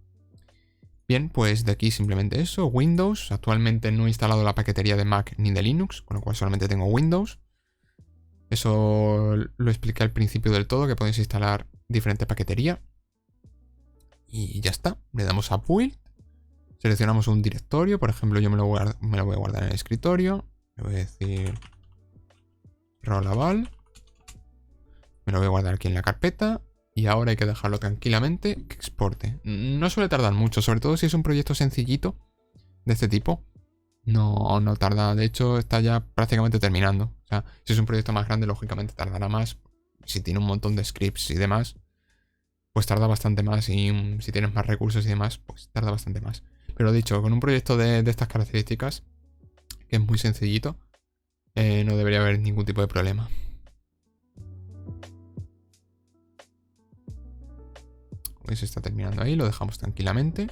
S1: Bien, pues de aquí simplemente eso, Windows. Actualmente no he instalado la paquetería de Mac ni de Linux, con lo cual solamente tengo Windows. Eso lo expliqué al principio del todo, que podéis instalar diferente paquetería. Y ya está, le damos a Build. Seleccionamos un directorio, por ejemplo yo me lo voy a guardar en el escritorio. Le voy a decir Rollaval. Me lo voy a guardar aquí en la carpeta. Y ahora hay que dejarlo tranquilamente que exporte. No suele tardar mucho, sobre todo si es un proyecto sencillito de este tipo. No tarda, de hecho está ya prácticamente terminando. O sea, si es un proyecto más grande, lógicamente tardará más. Si tiene un montón de scripts y demás, pues tarda bastante más. Y si tienes más recursos y demás, pues tarda bastante más. Pero dicho, con un proyecto de estas características, que es muy sencillito, no debería haber ningún tipo de problema. Pues está terminando ahí, lo dejamos tranquilamente.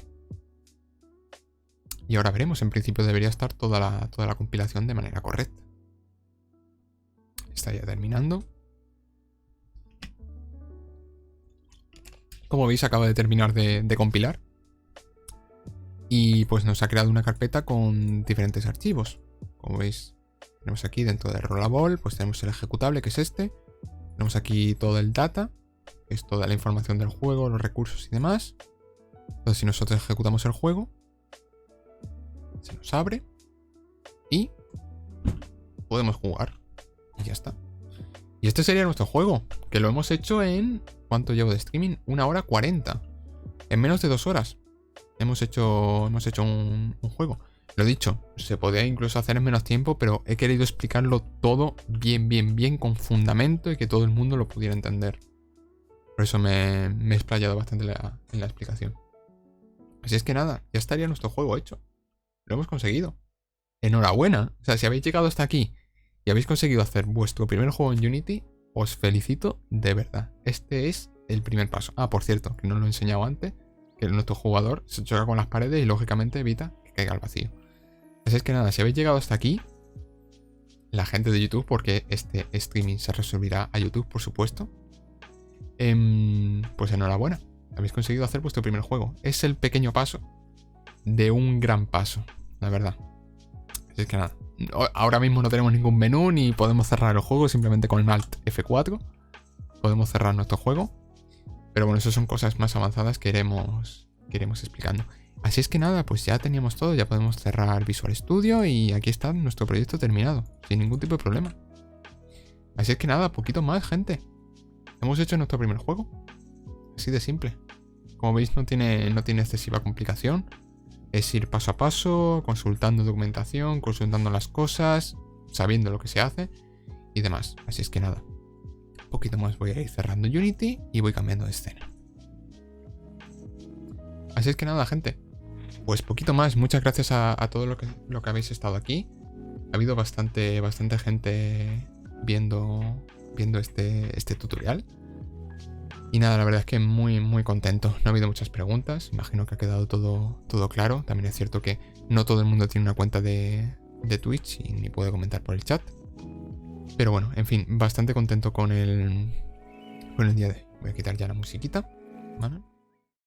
S1: Y ahora veremos, en principio debería estar toda la compilación de manera correcta. Está ya terminando. Como veis, acaba de terminar de compilar. Y pues nos ha creado una carpeta con diferentes archivos. Como veis, tenemos aquí dentro de Rollable, pues tenemos el ejecutable, que es este. Tenemos aquí todo el data, que es toda la información del juego, los recursos y demás. Entonces, si nosotros ejecutamos el juego, se nos abre y podemos jugar. Y ya está. Y este sería nuestro juego, que lo hemos hecho en... ¿Cuánto llevo de streaming? 1 hora 40. En menos de 2 horas hemos hecho un juego. Lo dicho, se podía incluso hacer en menos tiempo, pero he querido explicarlo todo bien, con fundamento y que todo el mundo lo pudiera entender. Por eso me he explayado bastante en la explicación. Así es que nada, ya estaría nuestro juego hecho. Lo hemos conseguido. Enhorabuena. O sea, si habéis llegado hasta aquí y habéis conseguido hacer vuestro primer juego en Unity, os felicito de verdad. Este es el primer paso. Ah, por cierto, que no lo he enseñado antes, que nuestro jugador se choca con las paredes y lógicamente evita que caiga al vacío. Así es que nada, si habéis llegado hasta aquí, la gente de YouTube, porque este streaming se resolverá a YouTube, por supuesto, pues enhorabuena. Habéis conseguido hacer vuestro primer juego. Es el pequeño paso de un gran paso, la verdad. Así es que nada, ahora mismo no tenemos ningún menú ni podemos cerrar el juego, simplemente con el Alt F4 podemos cerrar nuestro juego. Pero bueno, eso son cosas más avanzadas que iremos explicando. Así es que nada, pues ya teníamos todo, ya podemos cerrar Visual Studio y aquí está nuestro proyecto terminado, sin ningún tipo de problema. Así es que nada, poquito más, gente. Hemos hecho nuestro primer juego. Así de simple. Como veis, no tiene excesiva complicación. Es ir paso a paso, consultando documentación, consultando las cosas, sabiendo lo que se hace y demás. Así es que nada. Un poquito más voy a ir cerrando Unity y voy cambiando de escena. Así es que nada, gente. Pues poquito más. Muchas gracias a todo lo que habéis estado aquí. Ha habido bastante gente viendo este tutorial. Y nada, la verdad es que muy contento. No ha habido muchas preguntas. Imagino que ha quedado todo claro. También es cierto que no todo el mundo tiene una cuenta de Twitch y ni puede comentar por el chat. Pero bueno, en fin, bastante contento con el día de hoy. Voy a quitar ya la musiquita, ¿vale?